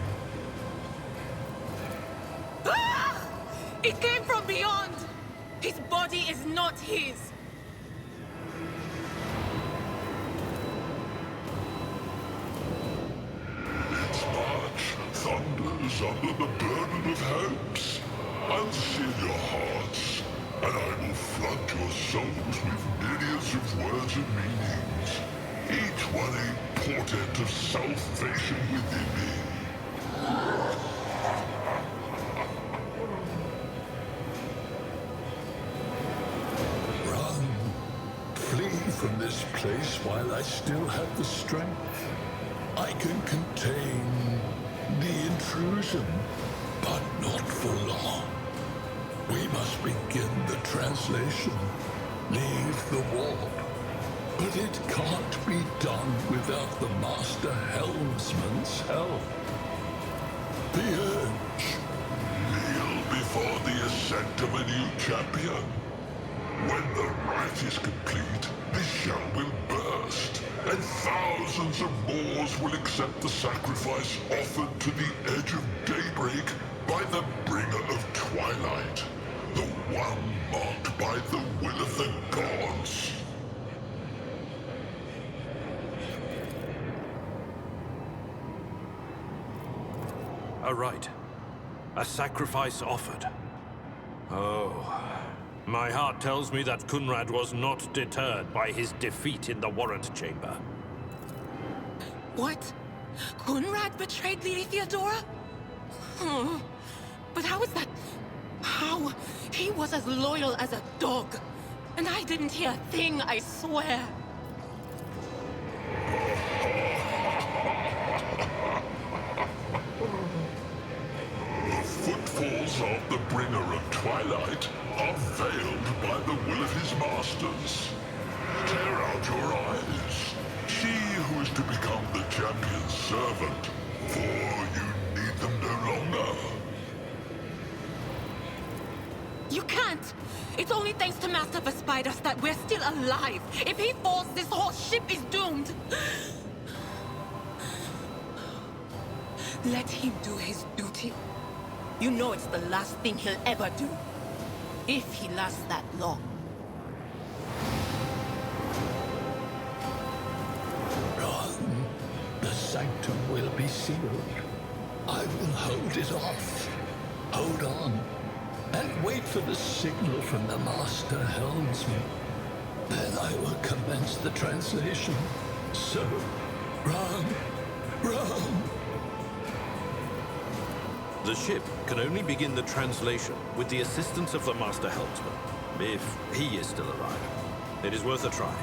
Ah! It came from beyond! His body is not his! Its march thunders under the burden of hopes. I'll seal your hearts, and I will flood your souls with myriads of words and meanings, each one a portent of salvation within me. from this place while I still have the strength. I can contain the intrusion, but not for long. We must begin the translation. Leave the warp. But it can't be done without the Master Helmsman's help. The urge. Kneel before the ascent of a new champion. When the rite is complete, the shell will burst, and thousands of Moors will accept the sacrifice offered to the edge of daybreak by the bringer of twilight, the one marked by the will of the gods. A rite. A sacrifice offered. Oh. My heart tells me that Kunrad was not deterred by his defeat in the warrant chamber. What? Kunrad betrayed Lady Theodora? Oh, but how is that? How? He was as loyal as a dog. And I didn't hear a thing, I swear. The footfalls of the bringer of twilight are veiled by the will of his masters. Tear out your eyes. She who is to become the champion's servant, for you need them no longer. You can't! It's only thanks to Master Vespidas that we're still alive. If he falls, this whole ship is doomed. Let him do his duty. You know it's the last thing he'll ever do. If he lasts that long. Run. The sanctum will be sealed. I will hold it off. Hold on. And wait for the signal from the Master Helmsman. Then I will commence the translation. So, run. Run. The ship can only begin the translation with the assistance of the Master Helmsman, if he is still alive. It is worth a try.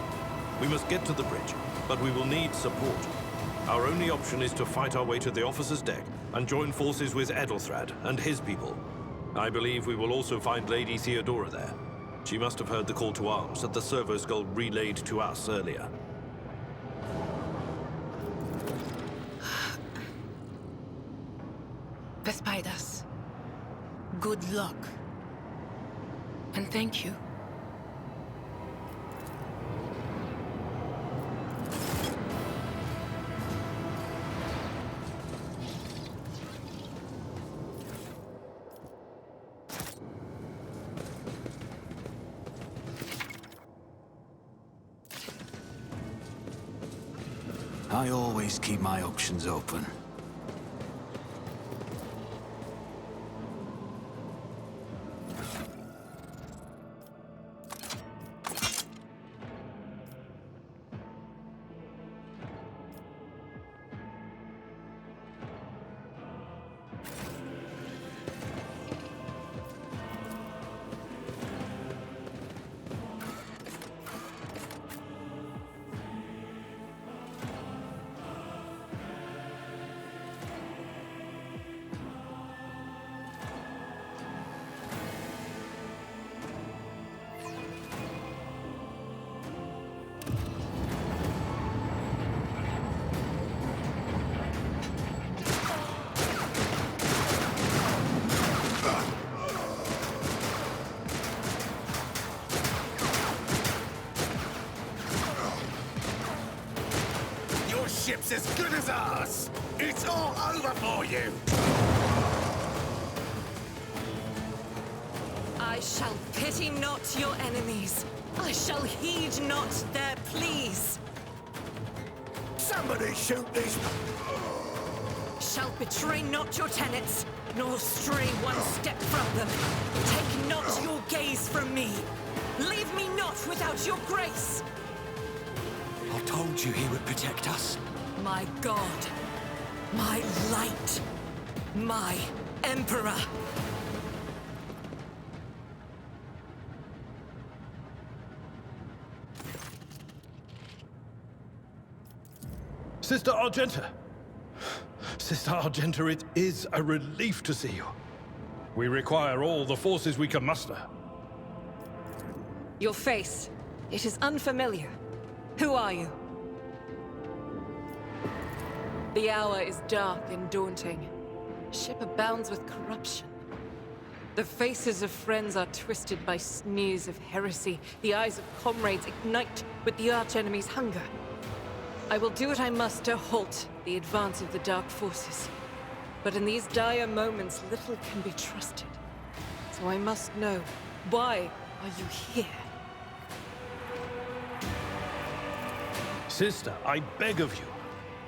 We must get to the bridge, but we will need support. Our only option is to fight our way to the officer's deck and join forces with Edelthrad and his people. I believe we will also find Lady Theodora there. She must have heard the call to arms that the servo skull relayed to us earlier. Vespidas, good luck. And thank you. I always keep my options open. Ship's as good as ours! It's all over for you! I shall pity not your enemies. I shall heed not their pleas. Somebody shoot these... Shall betray not your tenets, nor stray one step from them. Take not your gaze from me. Leave me not without your grace. I told you he would protect us. My God, my light, my Emperor. Sister Argenta! Sister Argenta, it is a relief to see you. We require all the forces we can muster. Your face. It is unfamiliar. Who are you? The hour is dark and daunting. Ship abounds with corruption. The faces of friends are twisted by sneers of heresy. The eyes of comrades ignite with the archenemy's hunger. I will do what I must to halt the advance of the dark forces. But in these dire moments, little can be trusted. So I must know, why are you here? Sister, I beg of you.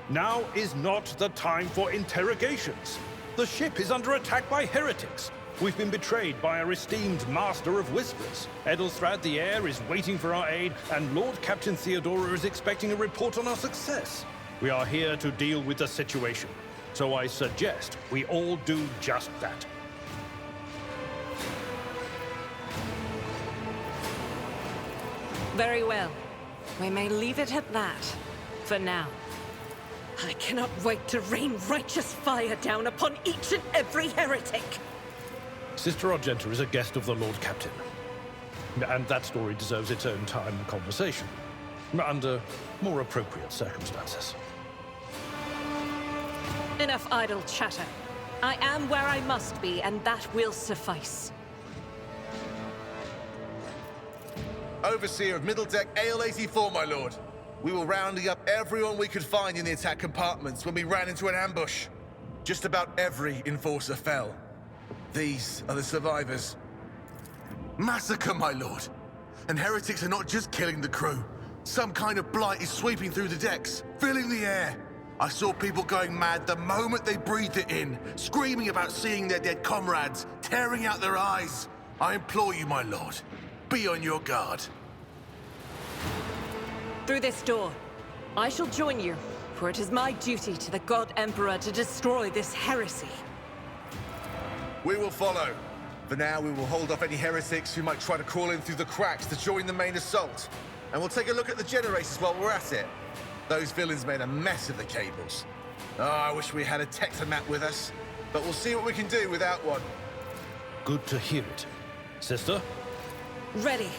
Now is not the time for interrogations. The ship is under attack by heretics. We've been betrayed by our esteemed Master of Whispers. Edelstrad the Heir is waiting for our aid, and Lord Captain Theodora is expecting a report on our success. We are here to deal with the situation, so I suggest we all do just that. Very well. We may leave it at that, for now. I cannot wait to rain righteous fire down upon each and every heretic! Sister Argenta is a guest of the Lord Captain. And that story deserves its own time and conversation. Under more appropriate circumstances. Enough idle chatter. I am where I must be, and that will suffice. Overseer of Middle Deck AL-84, my lord. We were rounding up everyone we could find in the attack compartments when we ran into an ambush. Just about every enforcer fell. These are the survivors. Massacre, my lord. And heretics are not just killing the crew. Some kind of blight is sweeping through the decks, filling the air. I saw people going mad the moment they breathed it in, screaming about seeing their dead comrades, tearing out their eyes. I implore you, my lord, be on your guard. Through this door. I shall join you, for it is my duty to the God Emperor to destroy this heresy. We will follow. For now, we will hold off any heretics who might try to crawl in through the cracks to join the main assault. And we'll take a look at the generators while we're at it. Those villains made a mess of the cables. Oh, I wish we had a Tectomat with us. But we'll see what we can do without one. Good to hear it. Sister? Ready.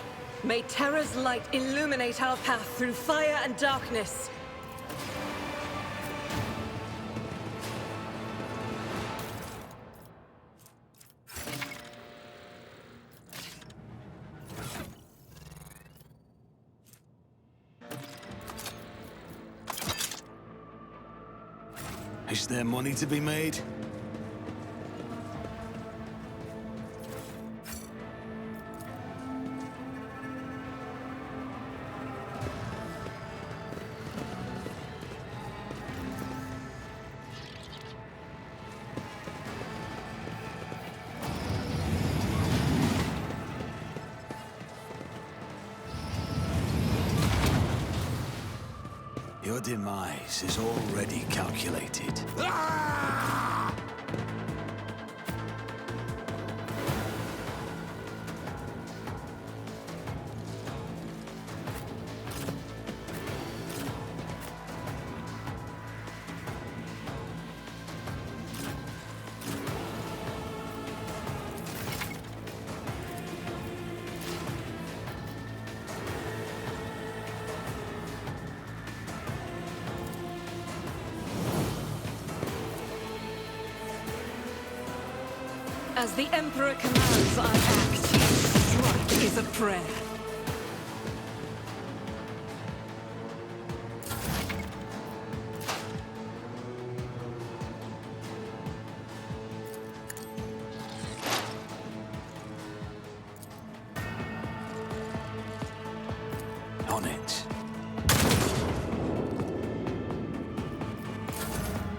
May Terra's light illuminate our path through fire and darkness. Is there money to be made? Your demise is already calculated. Ah! As the Emperor commands, I act. Strike is a prayer. On it.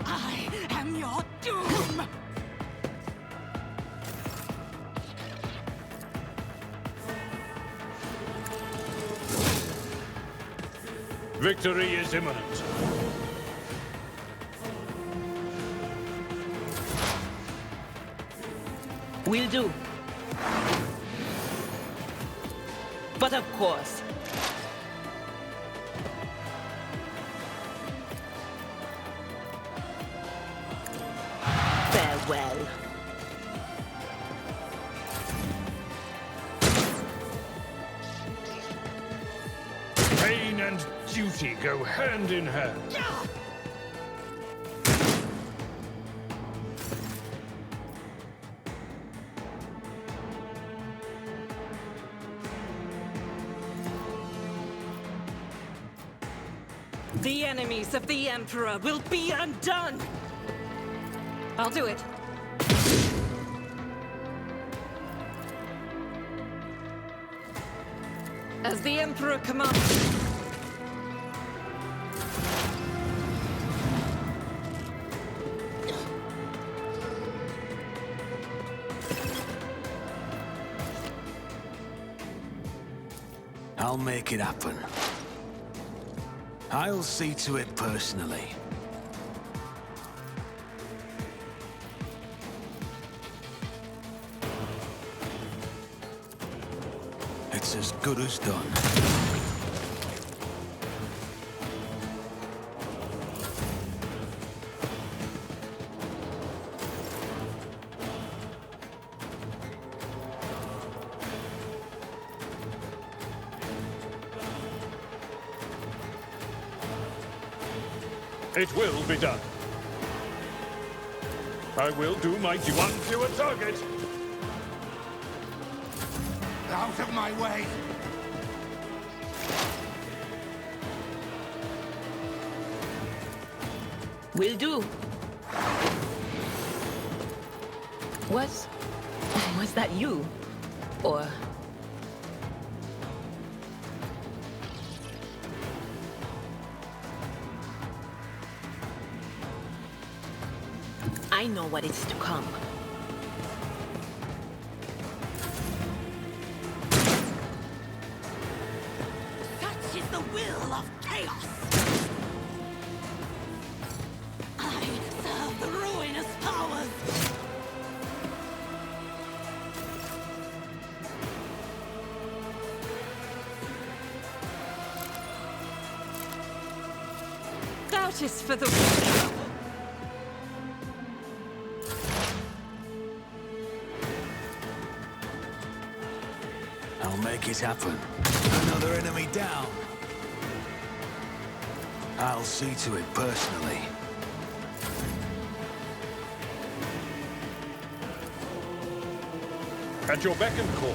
I am your doom! Victory is imminent. Will do. But of course, well. Pain and duty go hand in hand. The enemies of the Emperor will be undone! I'll do it. As the Emperor commands. I'll make it happen. I'll see to it personally. It's as good as done. It will be done. I will do my duty. One fewer target! Out of my way! Will do. Was that you? Or... I know what is to come. Such is the will of chaos! I serve the ruinous powers! Doubt is for the... I'll make it happen. Another enemy down. I'll see to it personally. At your beck and call.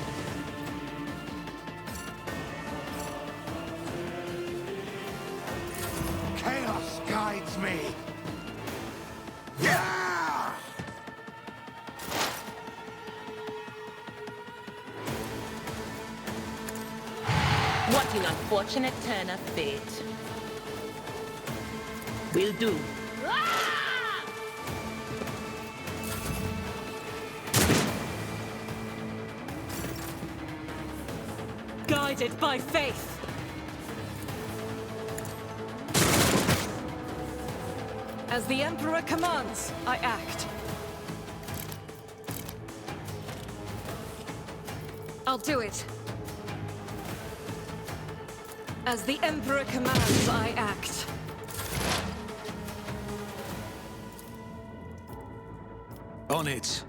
Chaos guides me! Yeah! What an unfortunate turn of fate. Will do. Guided by faith. As the Emperor commands, I act. I'll do it. As the Emperor commands, I act. On it.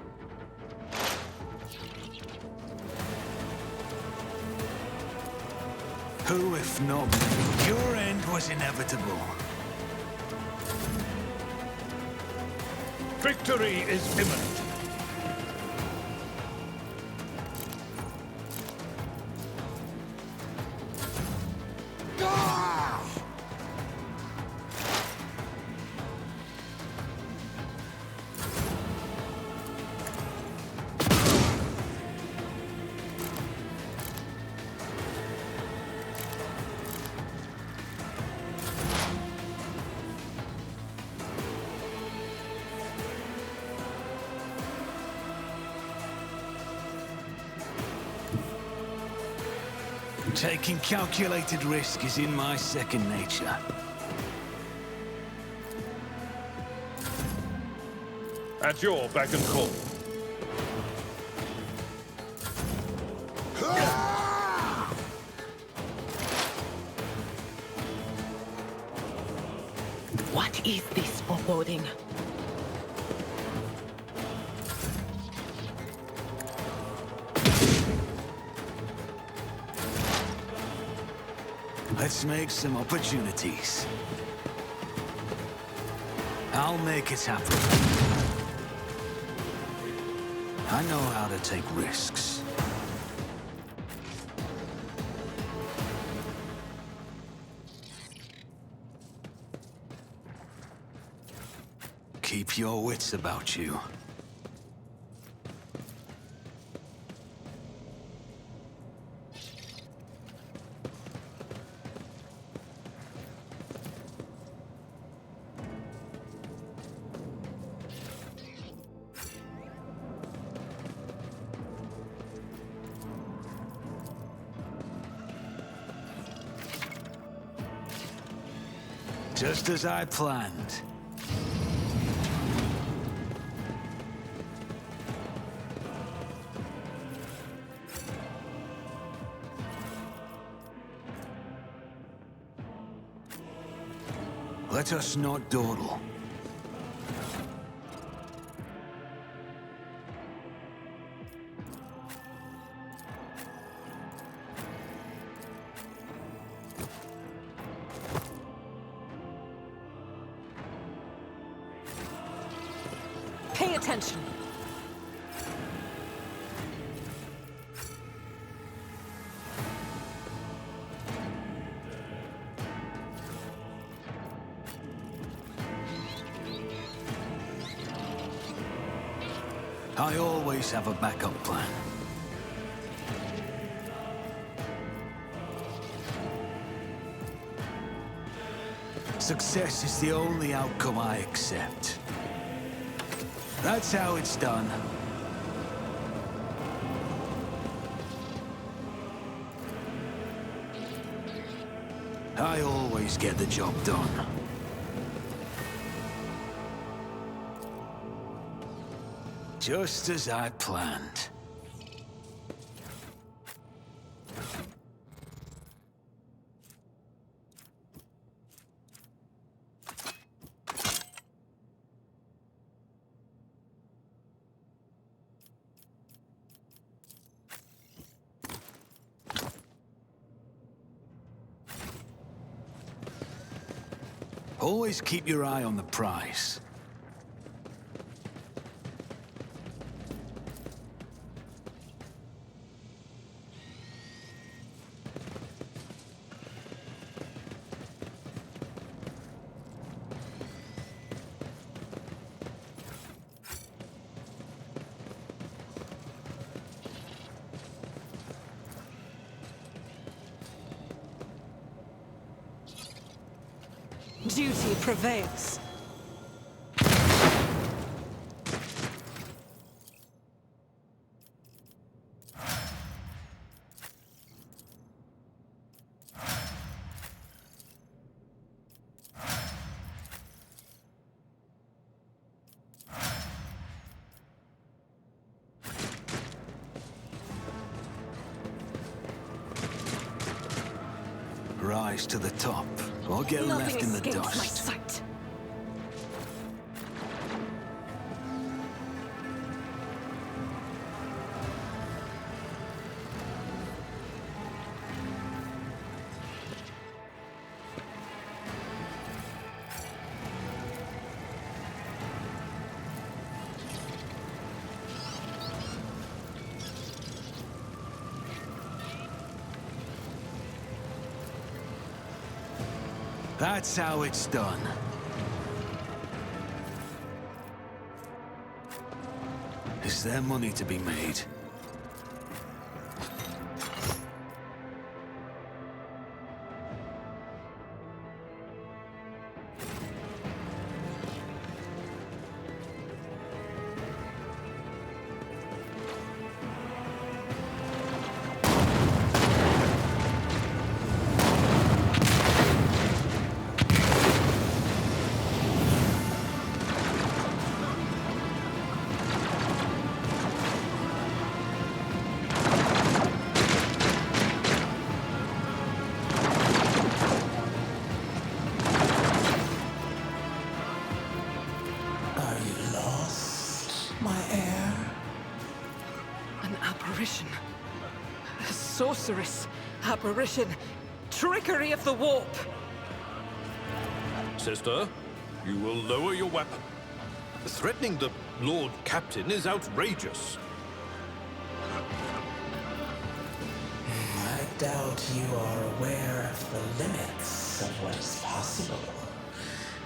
Who, if not me? Your end was inevitable. Victory is imminent. Taking calculated risk is in my second nature. At your beck and call. What is this foreboding? Let's make some opportunities. I'll make it happen. I know how to take risks. Keep your wits about you. Just as I planned. Let us not dawdle. Pay attention. I always have a backup plan. Success is the only outcome I accept. That's how it's done. I always get the job done. Just as I planned. Always keep your eye on the prize. Duty prevails. Rise to the top, or get left in the dust. My sight. That's how it's done. Is there money to be made? An apparition. A sorceress apparition. trickery of the warp. Sister, you will lower your weapon. Threatening the Lord Captain is outrageous. I doubt you are aware of the limits of what is possible.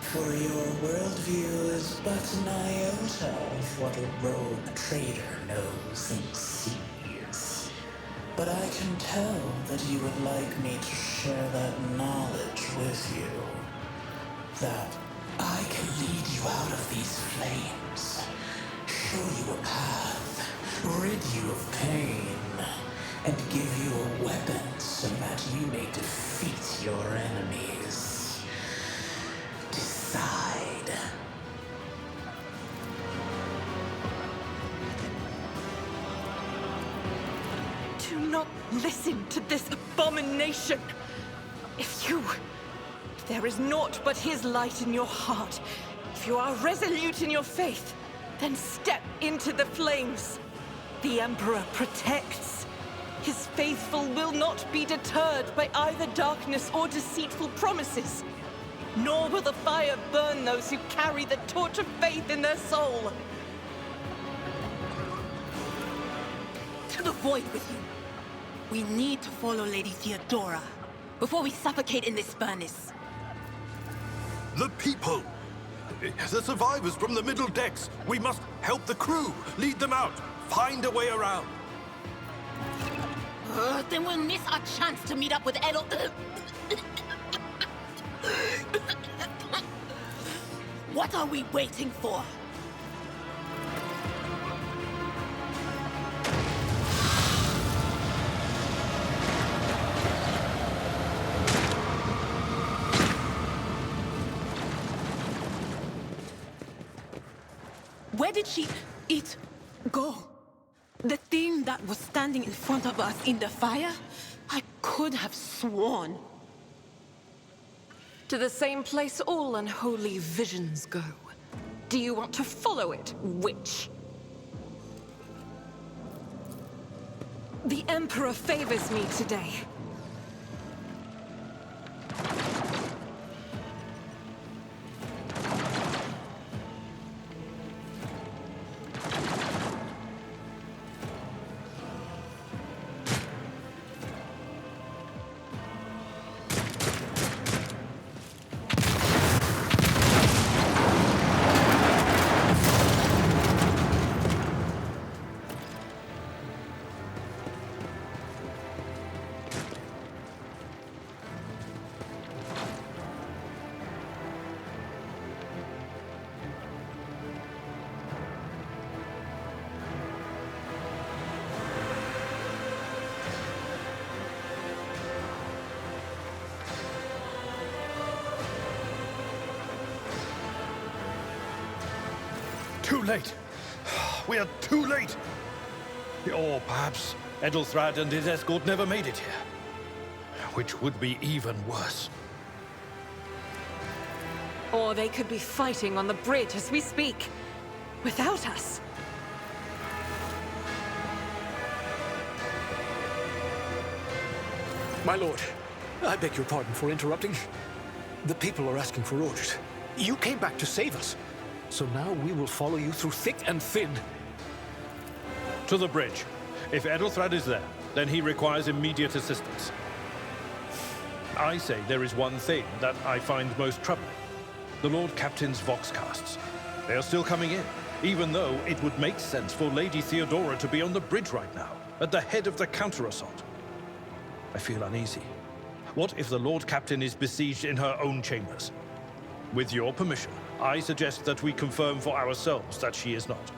For your worldview is but an iota of what a rogue trader knows and sees. But I can tell that you would like me to share that knowledge with you. That I can lead you out of these flames, show you a path, rid you of pain, and give you a weapon so that you may defeat your enemies. Decide. Do not listen to this abomination. If there is naught but his light in your heart, if you are resolute in your faith, then step into the flames. The Emperor protects. His faithful will not be deterred by either darkness or deceitful promises. Nor will the fire burn those who carry the torch of faith in their soul. To the void with you. We need to follow Lady Theodora before we suffocate in this furnace. The people! The survivors from the middle decks! We must help the crew! Lead them out! Find a way around! Then we'll miss our chance to meet up with Edel. What are we waiting for? Where did it go? The thing that was standing in front of us in the fire? I could have sworn. To the same place all unholy visions go. Do you want to follow it, witch? The Emperor favors me today. Too late. We are too late. Or perhaps Edelthrad and his escort never made it here. Which would be even worse. Or they could be fighting on the bridge as we speak, without us. My lord, I beg your pardon for interrupting. The people are asking for orders. You came back to save us. So now we will follow you through thick and thin. To the bridge. If Edelthrad is there, then he requires immediate assistance. I say there is one thing that I find most troubling. The Lord Captain's voxcasts. They are still coming in, even though it would make sense for Lady Theodora to be on the bridge right now, at the head of the counter-assault. I feel uneasy. What if the Lord Captain is besieged in her own chambers? With your permission, I suggest that we confirm for ourselves that she is not.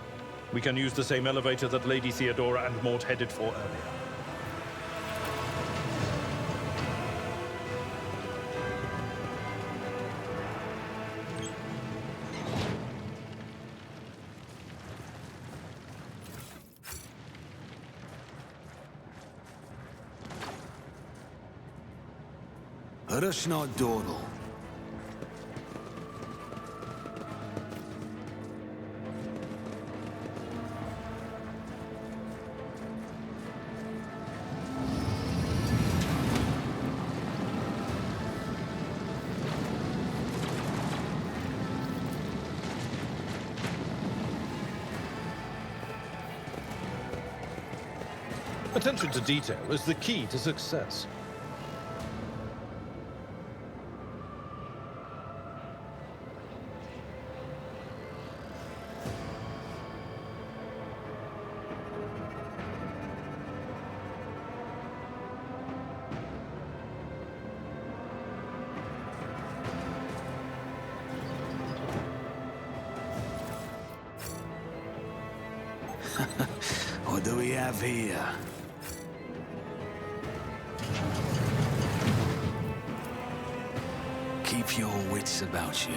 We can use the same elevator that Lady Theodora and Mort headed for earlier. Rushnot Dordal. Attention to detail is the key to success. What do we have here? Keep your wits about you.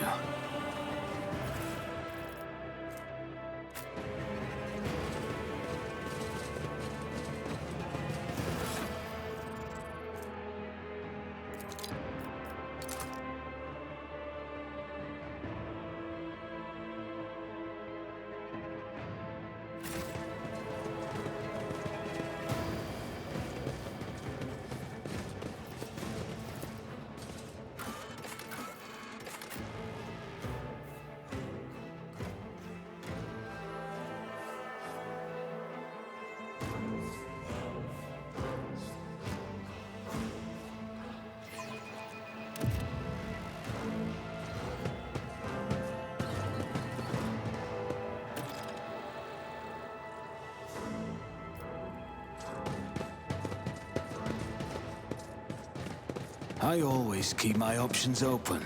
I always keep my options open.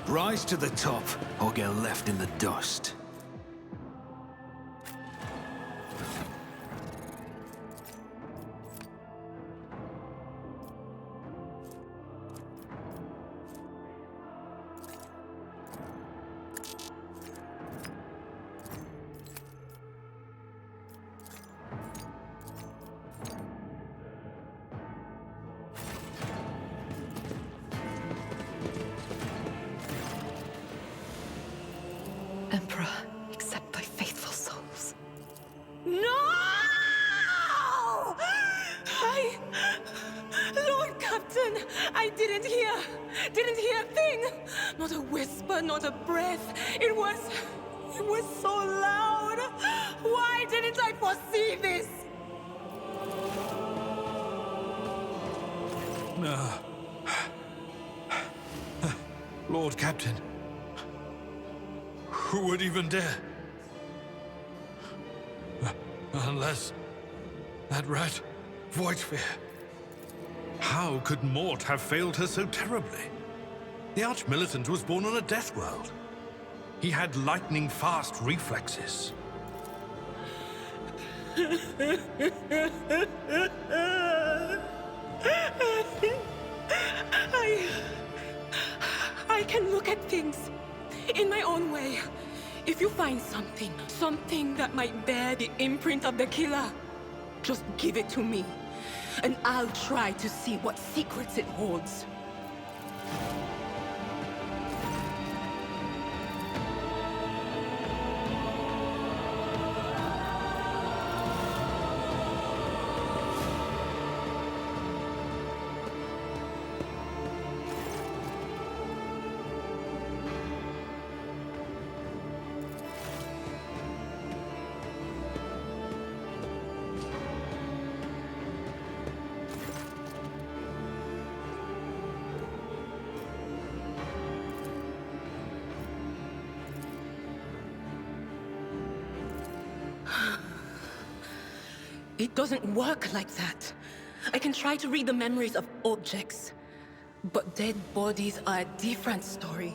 Rise to the top, or get left in the dust. Emperor, accept thy faithful souls. No! Lord Captain, I didn't hear a thing. Not a whisper, not a breath. It was so loud. Why didn't I foresee this? Lord Captain. Who would even dare? Unless that rat, Voidsphere. How could Mort have failed her so terribly? The Arch-Militant was born on a death world. He had lightning-fast reflexes. I can look at things in my own way. If you find something that might bear the imprint of the killer, just give it to me, and I'll try to see what secrets it holds. It doesn't work like that. I can try to read the memories of objects. But dead bodies are a different story.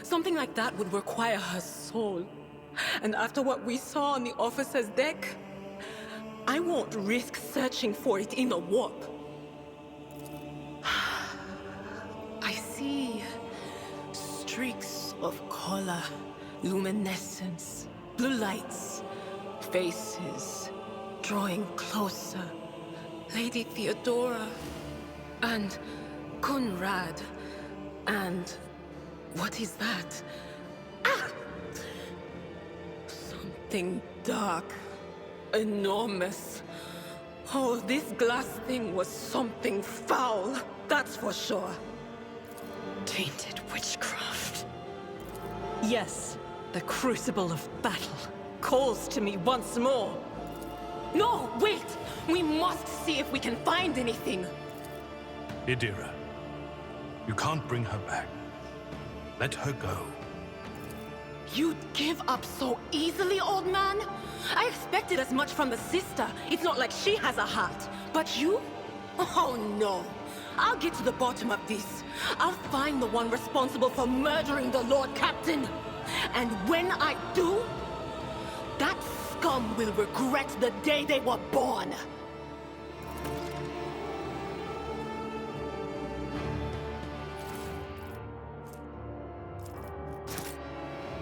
Something like that would require her soul. And after what we saw on the officer's deck, I won't risk searching for it in the warp. I see streaks of color, luminescence, blue lights, faces drawing closer. Lady Theodora and Conrad and what is that? Ah! Something dark, enormous. Oh, this glass thing was something foul, that's for sure. Tainted witchcraft. Yes, the crucible of battle calls to me once more. No, wait! We must see if we can find anything. Idira, you can't bring her back. Let her go. You'd give up so easily, old man? I expected as much from the sister. It's not like she has a heart. But you? Oh no. I'll get to the bottom of this. I'll find the one responsible for murdering the Lord Captain. And when I do, that scum will regret the day they were born.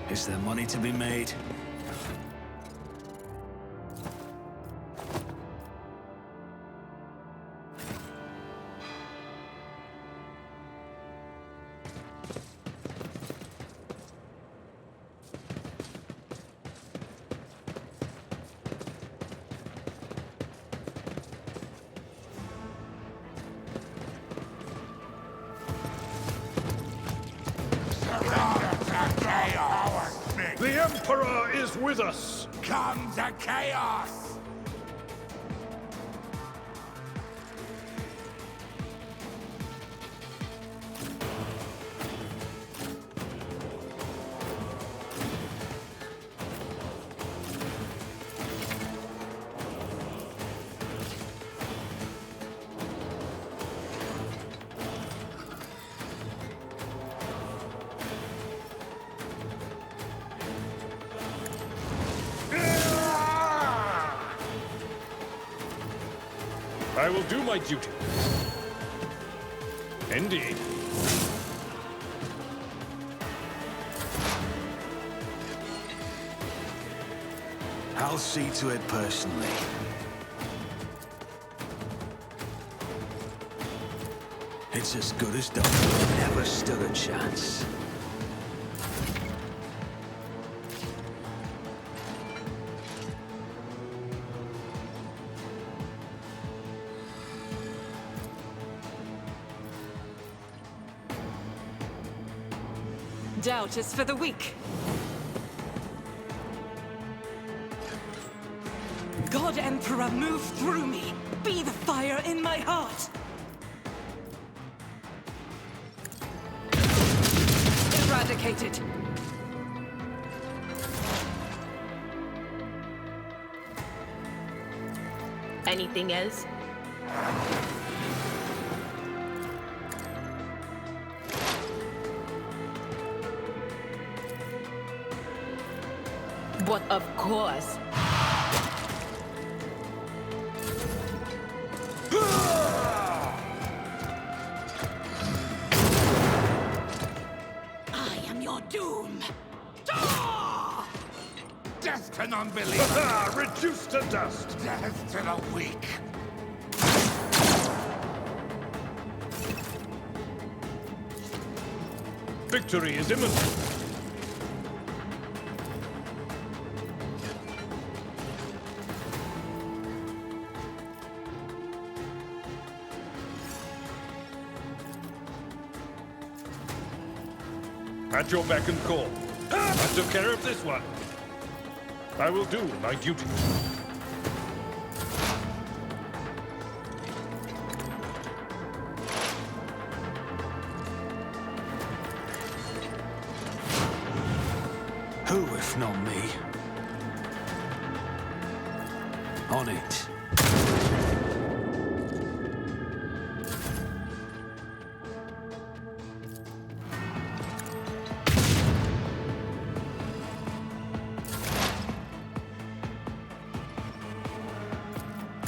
Is there money to be made? The Emperor is with us! Come to chaos! I will do my duty. Indeed. I'll see to it personally. It's as good as done. Never stood a chance. Doubt is for the weak. God Emperor, move through me. Be the fire in my heart. Eradicated. Anything else? But of course. I am your doom. Death to non-believers! Reduced to dust! Death to the weak! Victory is imminent. At your beck and call. I took care of this one. I will do my duty. Who, if not me? On it.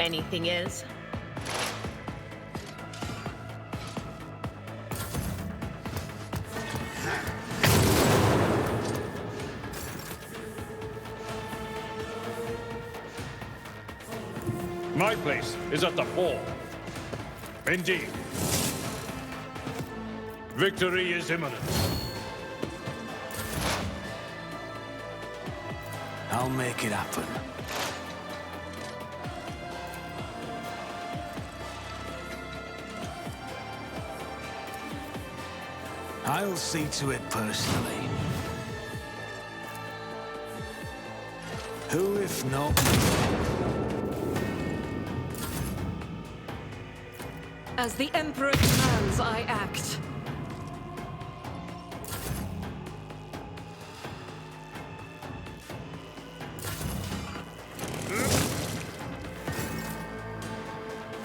Anything else? My place is at the fore. Indeed. Victory is imminent. I'll make it happen. I'll see to it personally. Who if not As the Emperor commands, I act.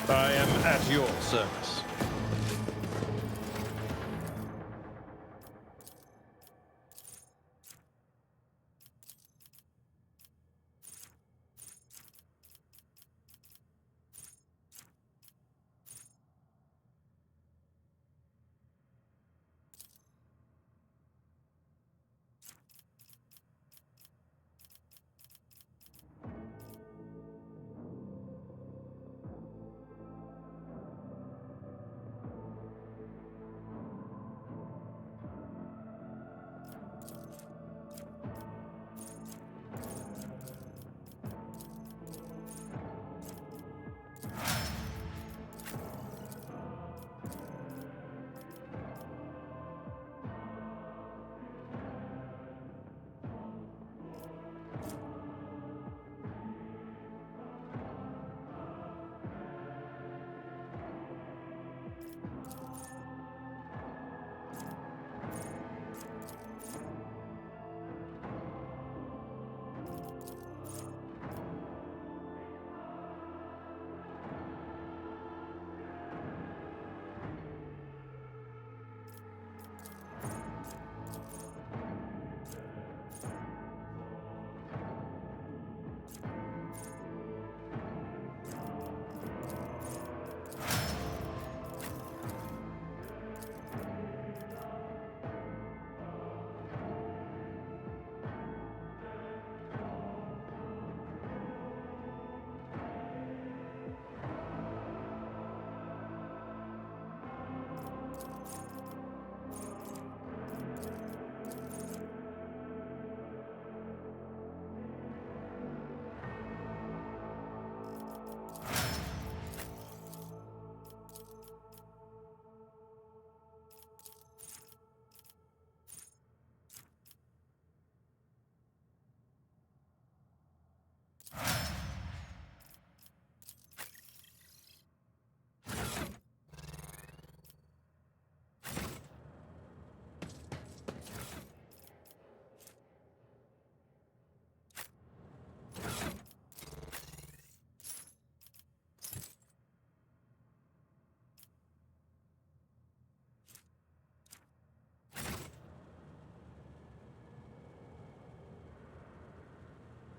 I am at your service.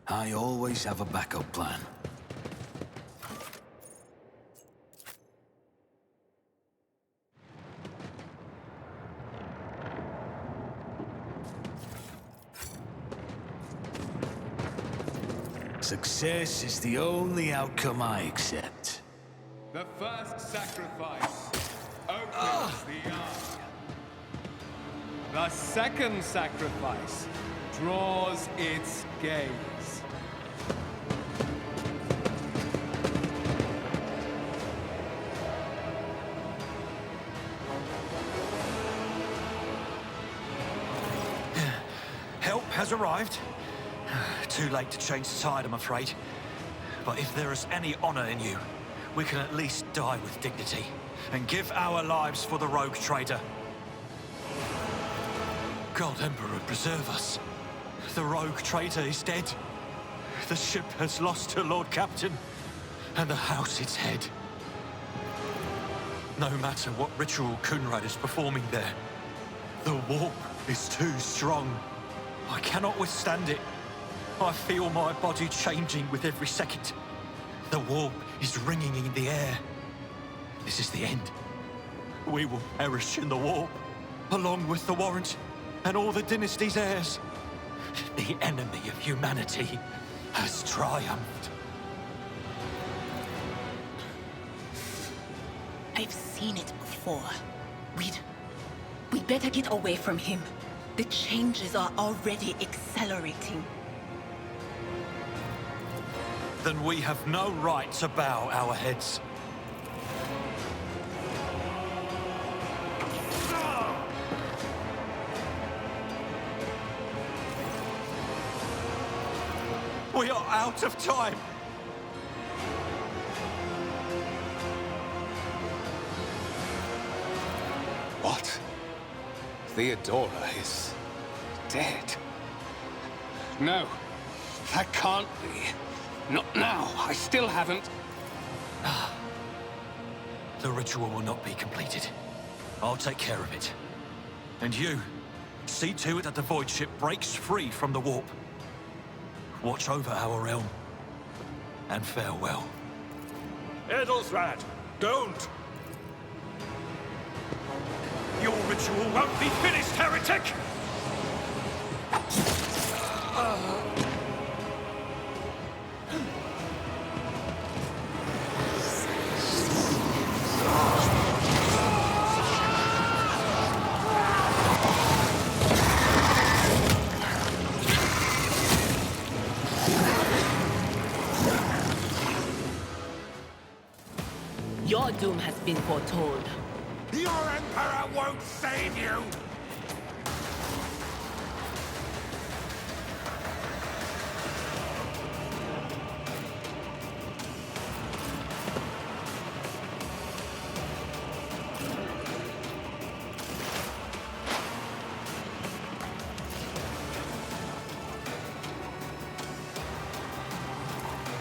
I always have a backup plan. Success is the only outcome I accept. The first sacrifice opens the eye. The second sacrifice draws its gaze. Help has arrived. Too late to change the tide, I'm afraid. But if there is any honor in you, we can at least die with dignity and give our lives for the rogue trader. God Emperor, preserve us. The rogue traitor is dead. The ship has lost her Lord Captain, and the house its head. No matter what ritual Kunrad is performing there, the warp is too strong. I cannot withstand it. I feel my body changing with every second. The warp is ringing in the air. This is the end. We will perish in the war, along with the Warrant and all the dynasty's heirs. The enemy of humanity has triumphed. I've seen it before. We'd better get away from him. The changes are already accelerating. Then we have no right to bow our heads. We are out of time. What? Theodora is dead. No, that can't be. Not now. I still haven't. The ritual will not be completed. I'll take care of it. And you, see to it that the Void Ship breaks free from the warp. Watch over our realm. And farewell. Edelthrad, don't! Your ritual won't be finished, heretic! Your doom has been foretold. Your Emperor won't save you!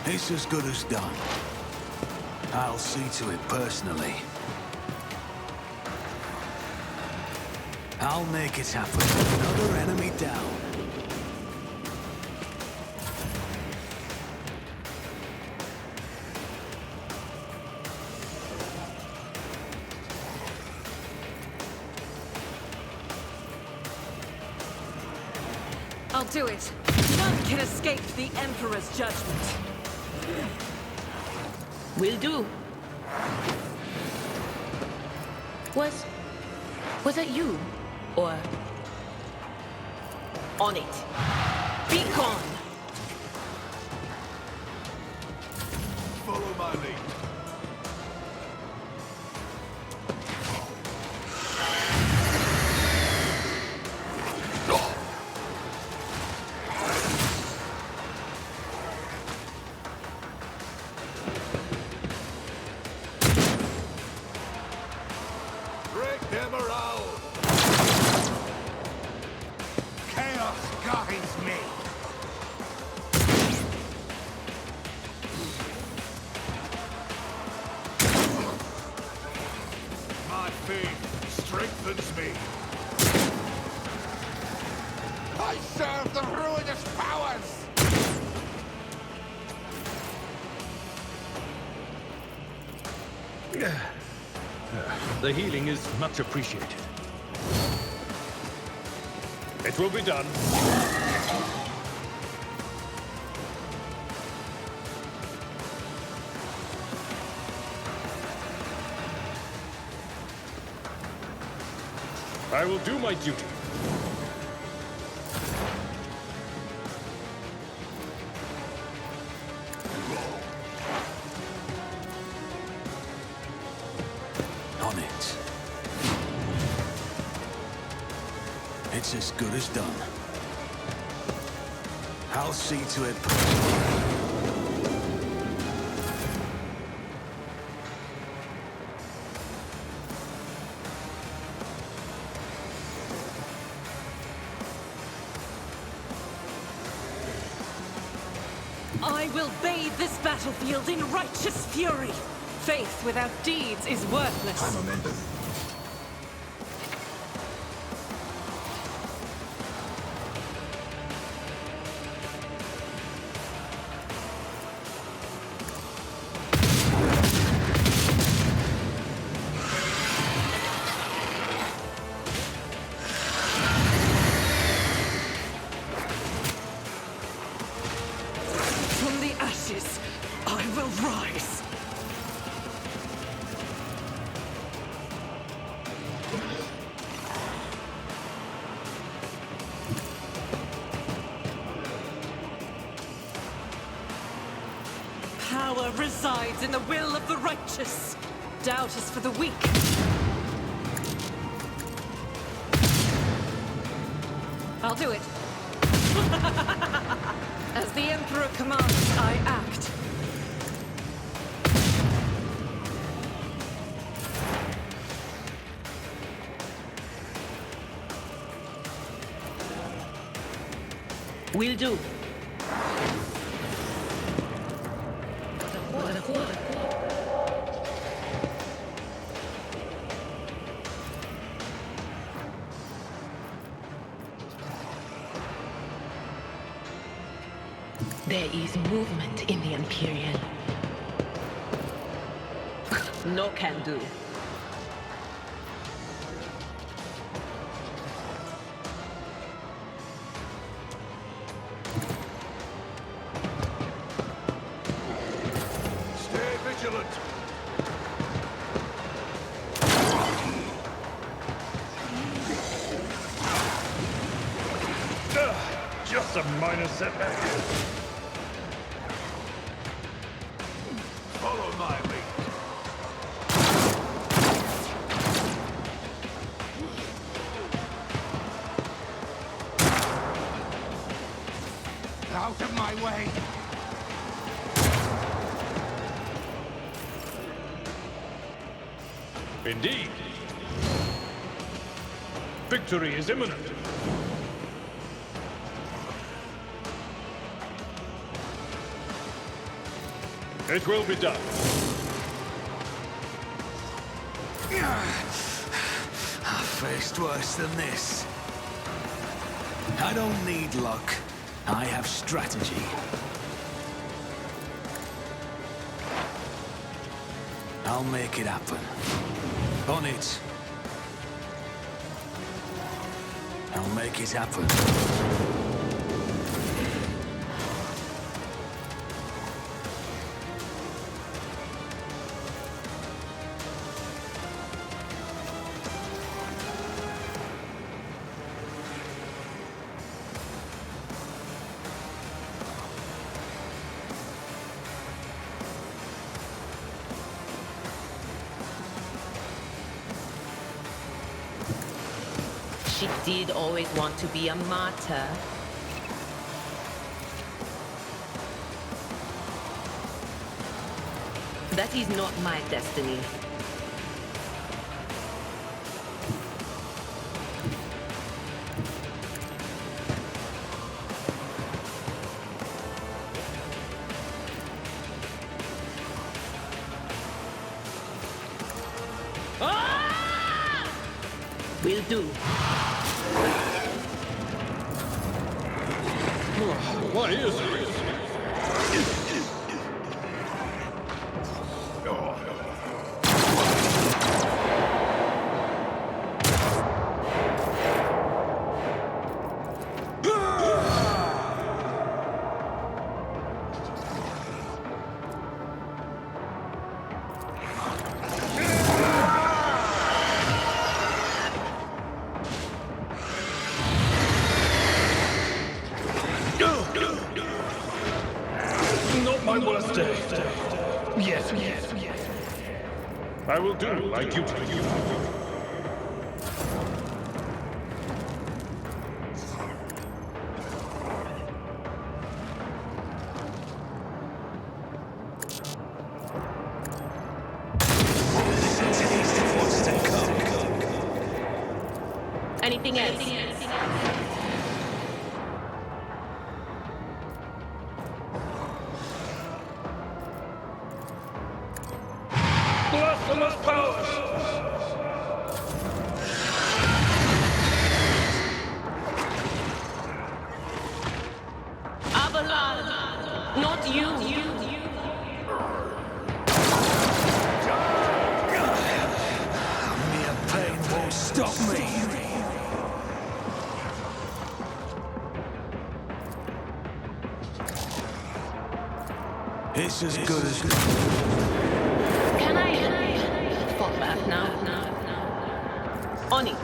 It's as good as done. I'll see to it personally. I'll make it happen. Another enemy down. I'll do it. None can escape the Emperor's judgment. Will do. Was that you? Or... On it. Be gone! Follow my lead. Break their morale! Chaos guides me! My faith strengthens me. I serve the ruinous powers! The healing is much appreciated. It will be done. I will do my duty. On it. It's as good as done. I'll see to it personally. I will bathe this battlefield in righteous fury. Faith without deeds is worthless. I'm amended. resides in the will of the righteous. Doubt is for the weak. I'll do it. As the Emperor commands, I act. Will do. There is movement in the Imperial. No can do. Stay vigilant. Just a minor setback. Follow my lead. Out of my way! Indeed. Victory is imminent. It will be done. I've faced worse than this. I don't need luck. I have strategy. I'll make it happen. On it. I'll make it happen. She did always want to be a martyr. That is not my destiny. Will do. What is it? Not my worst day. Yes. I will do like you do. Anything else? Blasphemous powers! Avalon! Not you! Mere pain won't stop me. It's as good as... Can I fall back now? On it.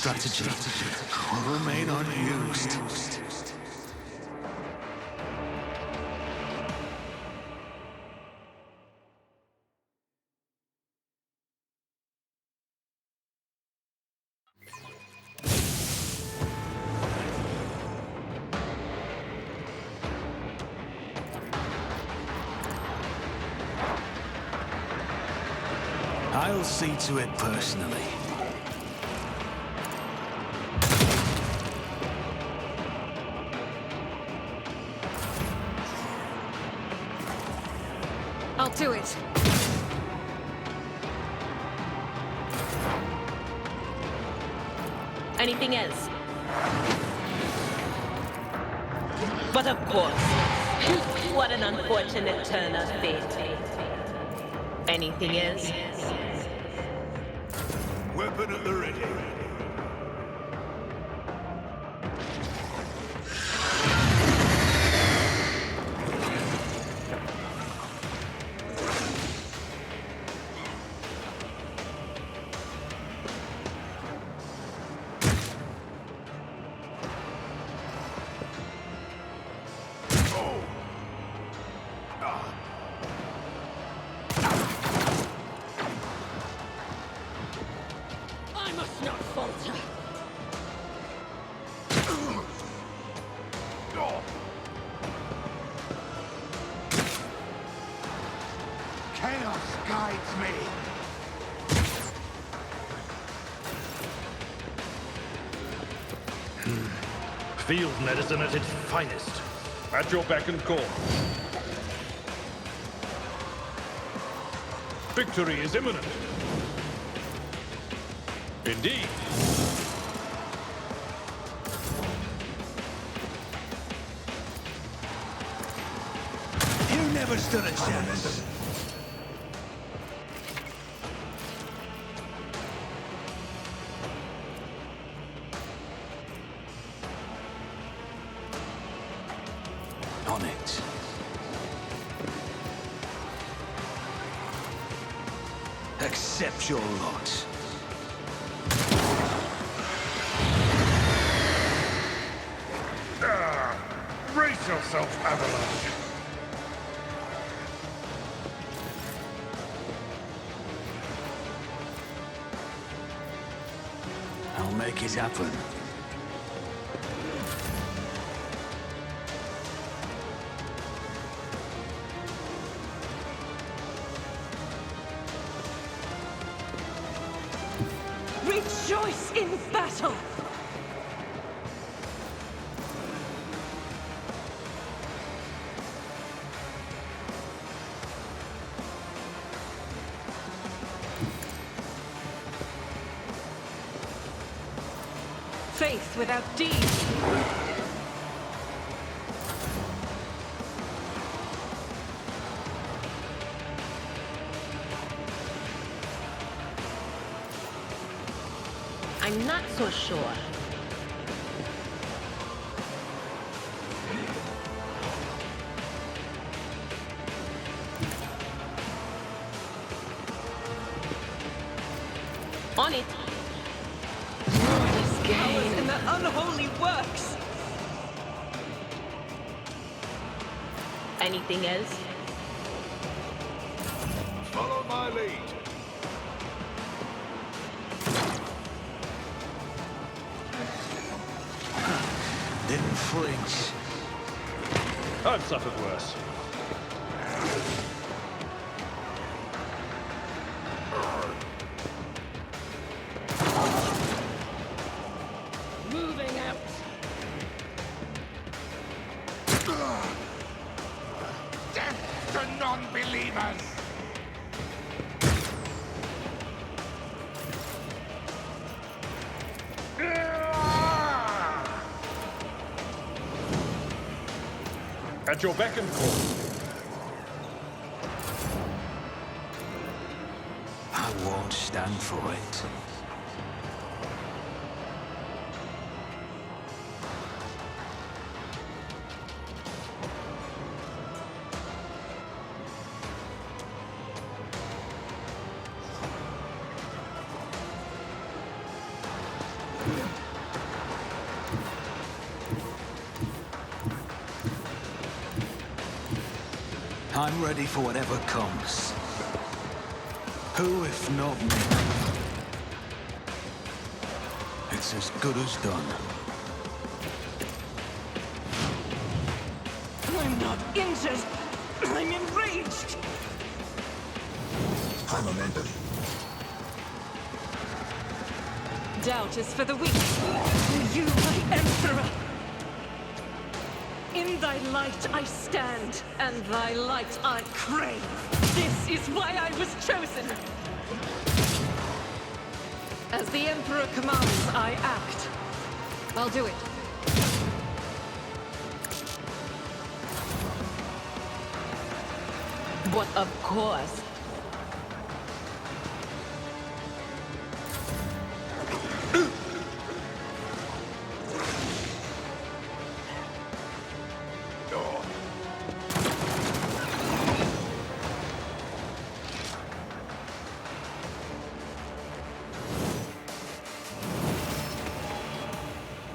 strategy will remain unused. I'll see to it personally. I'll do it. Anything else? But of course. What an unfortunate turn of fate. Anything else? Weapon at the ready. I must not falter. Chaos guides me. Field medicine at its finest. At your beck and call. Victory is imminent. Indeed. You never stood a chance. On it. Accept your lot. Brace yourself, Avalanche. I'll make it happen. Rejoice in battle! Faith without deed. I'm not so sure. On it. Powers in the unholy works! Anything else? Follow my lead. Didn't flinch. I've suffered worse. Moving out! Death to non-believers! At your beck and call. I won't stand for it. I'm ready for whatever comes. Who, if not me? It's as good as done. I'm not injured. I'm enraged. High momentum. Doubt is for the weak. You, my Emperor! In thy light I stand, and thy light I crave. This is why I was chosen. As the Emperor commands, I act. I'll do it. But of course.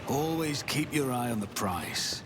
Always keep your eye on the prize.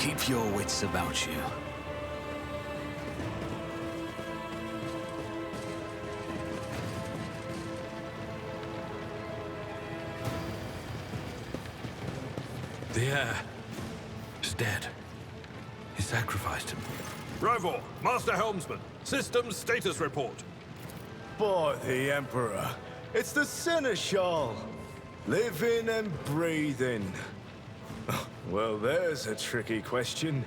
Keep your wits about you. The heir is dead. He sacrificed him. Rivor, Master Helmsman, systems status report. By the Emperor, it's the Seneschal. Living and breathing. Well, there's a tricky question.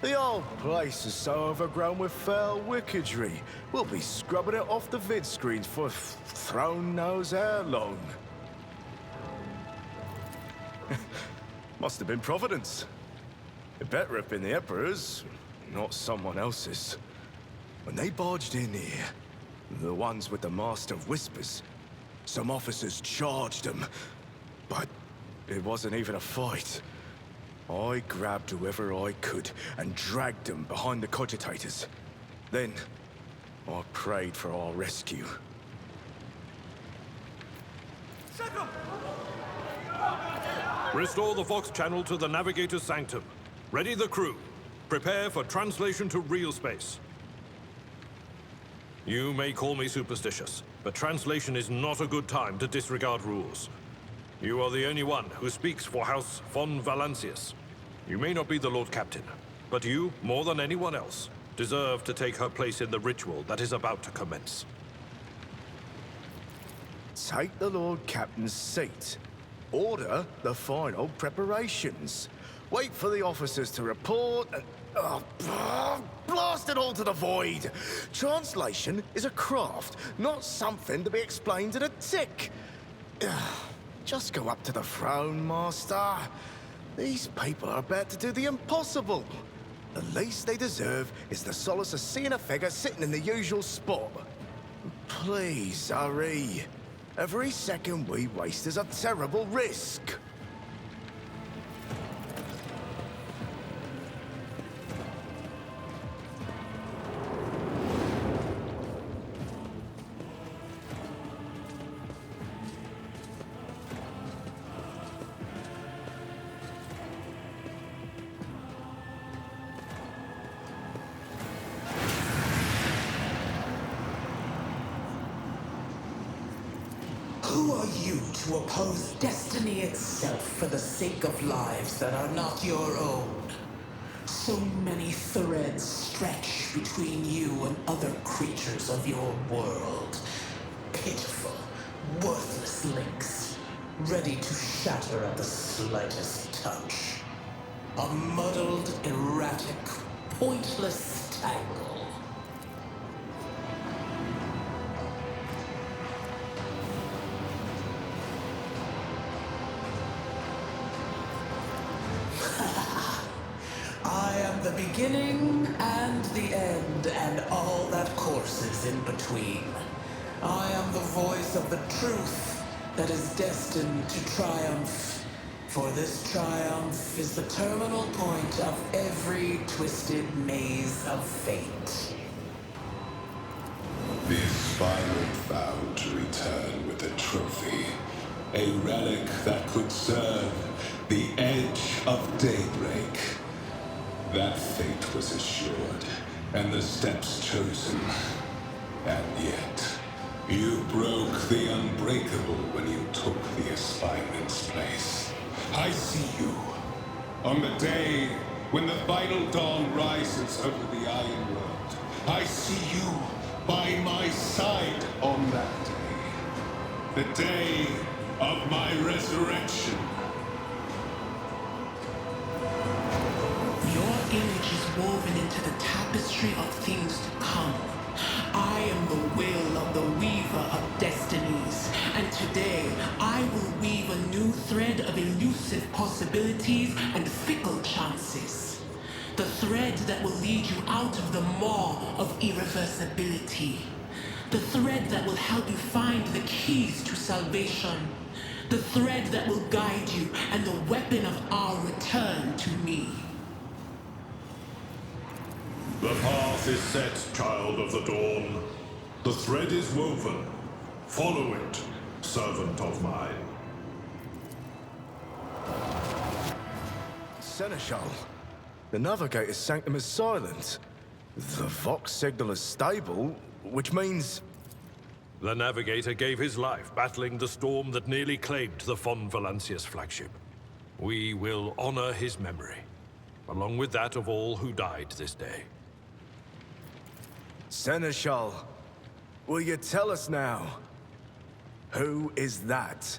The old place is so overgrown with foul wickedry, we'll be scrubbing it off the vid screens for throne knows how long. Must have been Providence. It better have been the Emperor's, not someone else's. When they barged in here, the ones with the Master of Whispers, some officers charged them. But it wasn't even a fight. I grabbed whoever I could and dragged them behind the cogitators. Then, I prayed for our rescue. Restore the Vox channel to the Navigator's Sanctum. Ready the crew. Prepare for translation to real space. You may call me superstitious, but translation is not a good time to disregard rules. You are the only one who speaks for House von Valancius. You may not be the Lord Captain, but you, more than anyone else, deserve to take her place in the ritual that is about to commence. Take the Lord Captain's seat. Order the final preparations. Wait for the officers to report and... blast it all to the void! Translation is a craft, not something to be explained in a tick. Just go up to the throne, Master. These people are about to do the impossible. The least they deserve is the solace of seeing a figure sitting in the usual spot. Please, hurry. Every second we waste is a terrible risk. Who are you to oppose destiny itself for the sake of lives that are not your own? So many threads stretch between you and other creatures of your world. Pitiful, worthless links, ready to shatter at the slightest touch. A muddled, erratic, pointless tangle. I am the beginning and the end, and all that courses in between. I am the voice of the truth that is destined to triumph. For this triumph is the terminal point of every twisted maze of fate. The aspirant vowed to return with a trophy, a relic that could serve the edge of daybreak. That fate was assured, and the steps chosen. And yet, you broke the unbreakable when you took the aspirant's place. I see you. On the day when the final dawn rises over the Iron World, I see you by my side on that day. The day of my resurrection. Your image is woven into the tapestry of things to come. I am the will of the weaver of destinies, and today I will weave a new thread of elusive possibilities and fickle chances. The thread that will lead you out of the maw of irreversibility. The thread that will help you find the keys to salvation. The thread that will guide you and the weapon of our return to me. The path is set, child of the dawn. The thread is woven. Follow it, servant of mine. Seneschal, The Navigator's sanctum is silent. The Vox signal is stable, which means... The Navigator gave his life battling the storm that nearly claimed the Von Valancius flagship. We will honor his memory, along with that of all who died this day. Seneschal, will you tell us now? Who is that?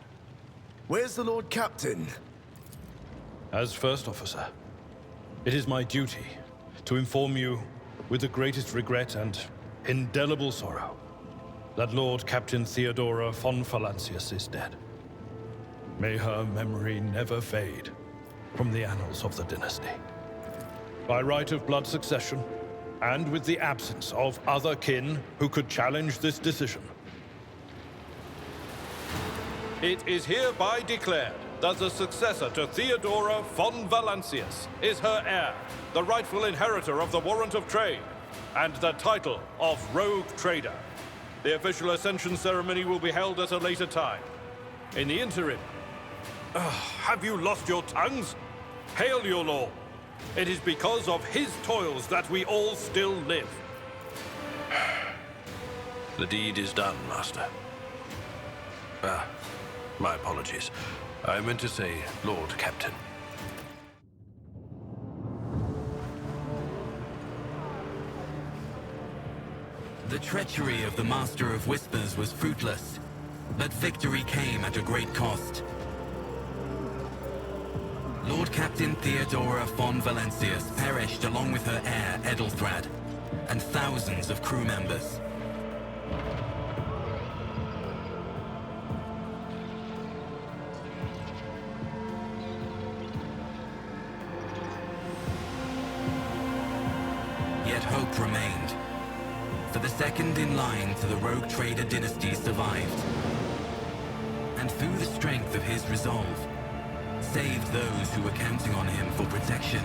Where's the Lord Captain? As First Officer, it is my duty to inform you, with the greatest regret and indelible sorrow, that Lord Captain Theodora von Valancius is dead. May her memory never fade from the annals of the dynasty. By right of blood succession, and with the absence of other kin who could challenge this decision, it is hereby declared that the successor to Theodora von Valancius is her heir, the rightful inheritor of the Warrant of Trade, and the title of Rogue Trader. The official ascension ceremony will be held at a later time. In the interim, have you lost your tongues? Hail your lord. It is because of his toils that we all still live. The deed is done, Master. My apologies. I meant to say Lord Captain. The treachery of the Master of Whispers was fruitless, but victory came at a great cost. Lord Captain Theodora von Valancius perished along with her heir, Edelthrad, and thousands of crew members. Yet hope remained, for the second in line to the Rogue Trader dynasty survived, and through the strength of his resolve, saved those who were counting on him for protection.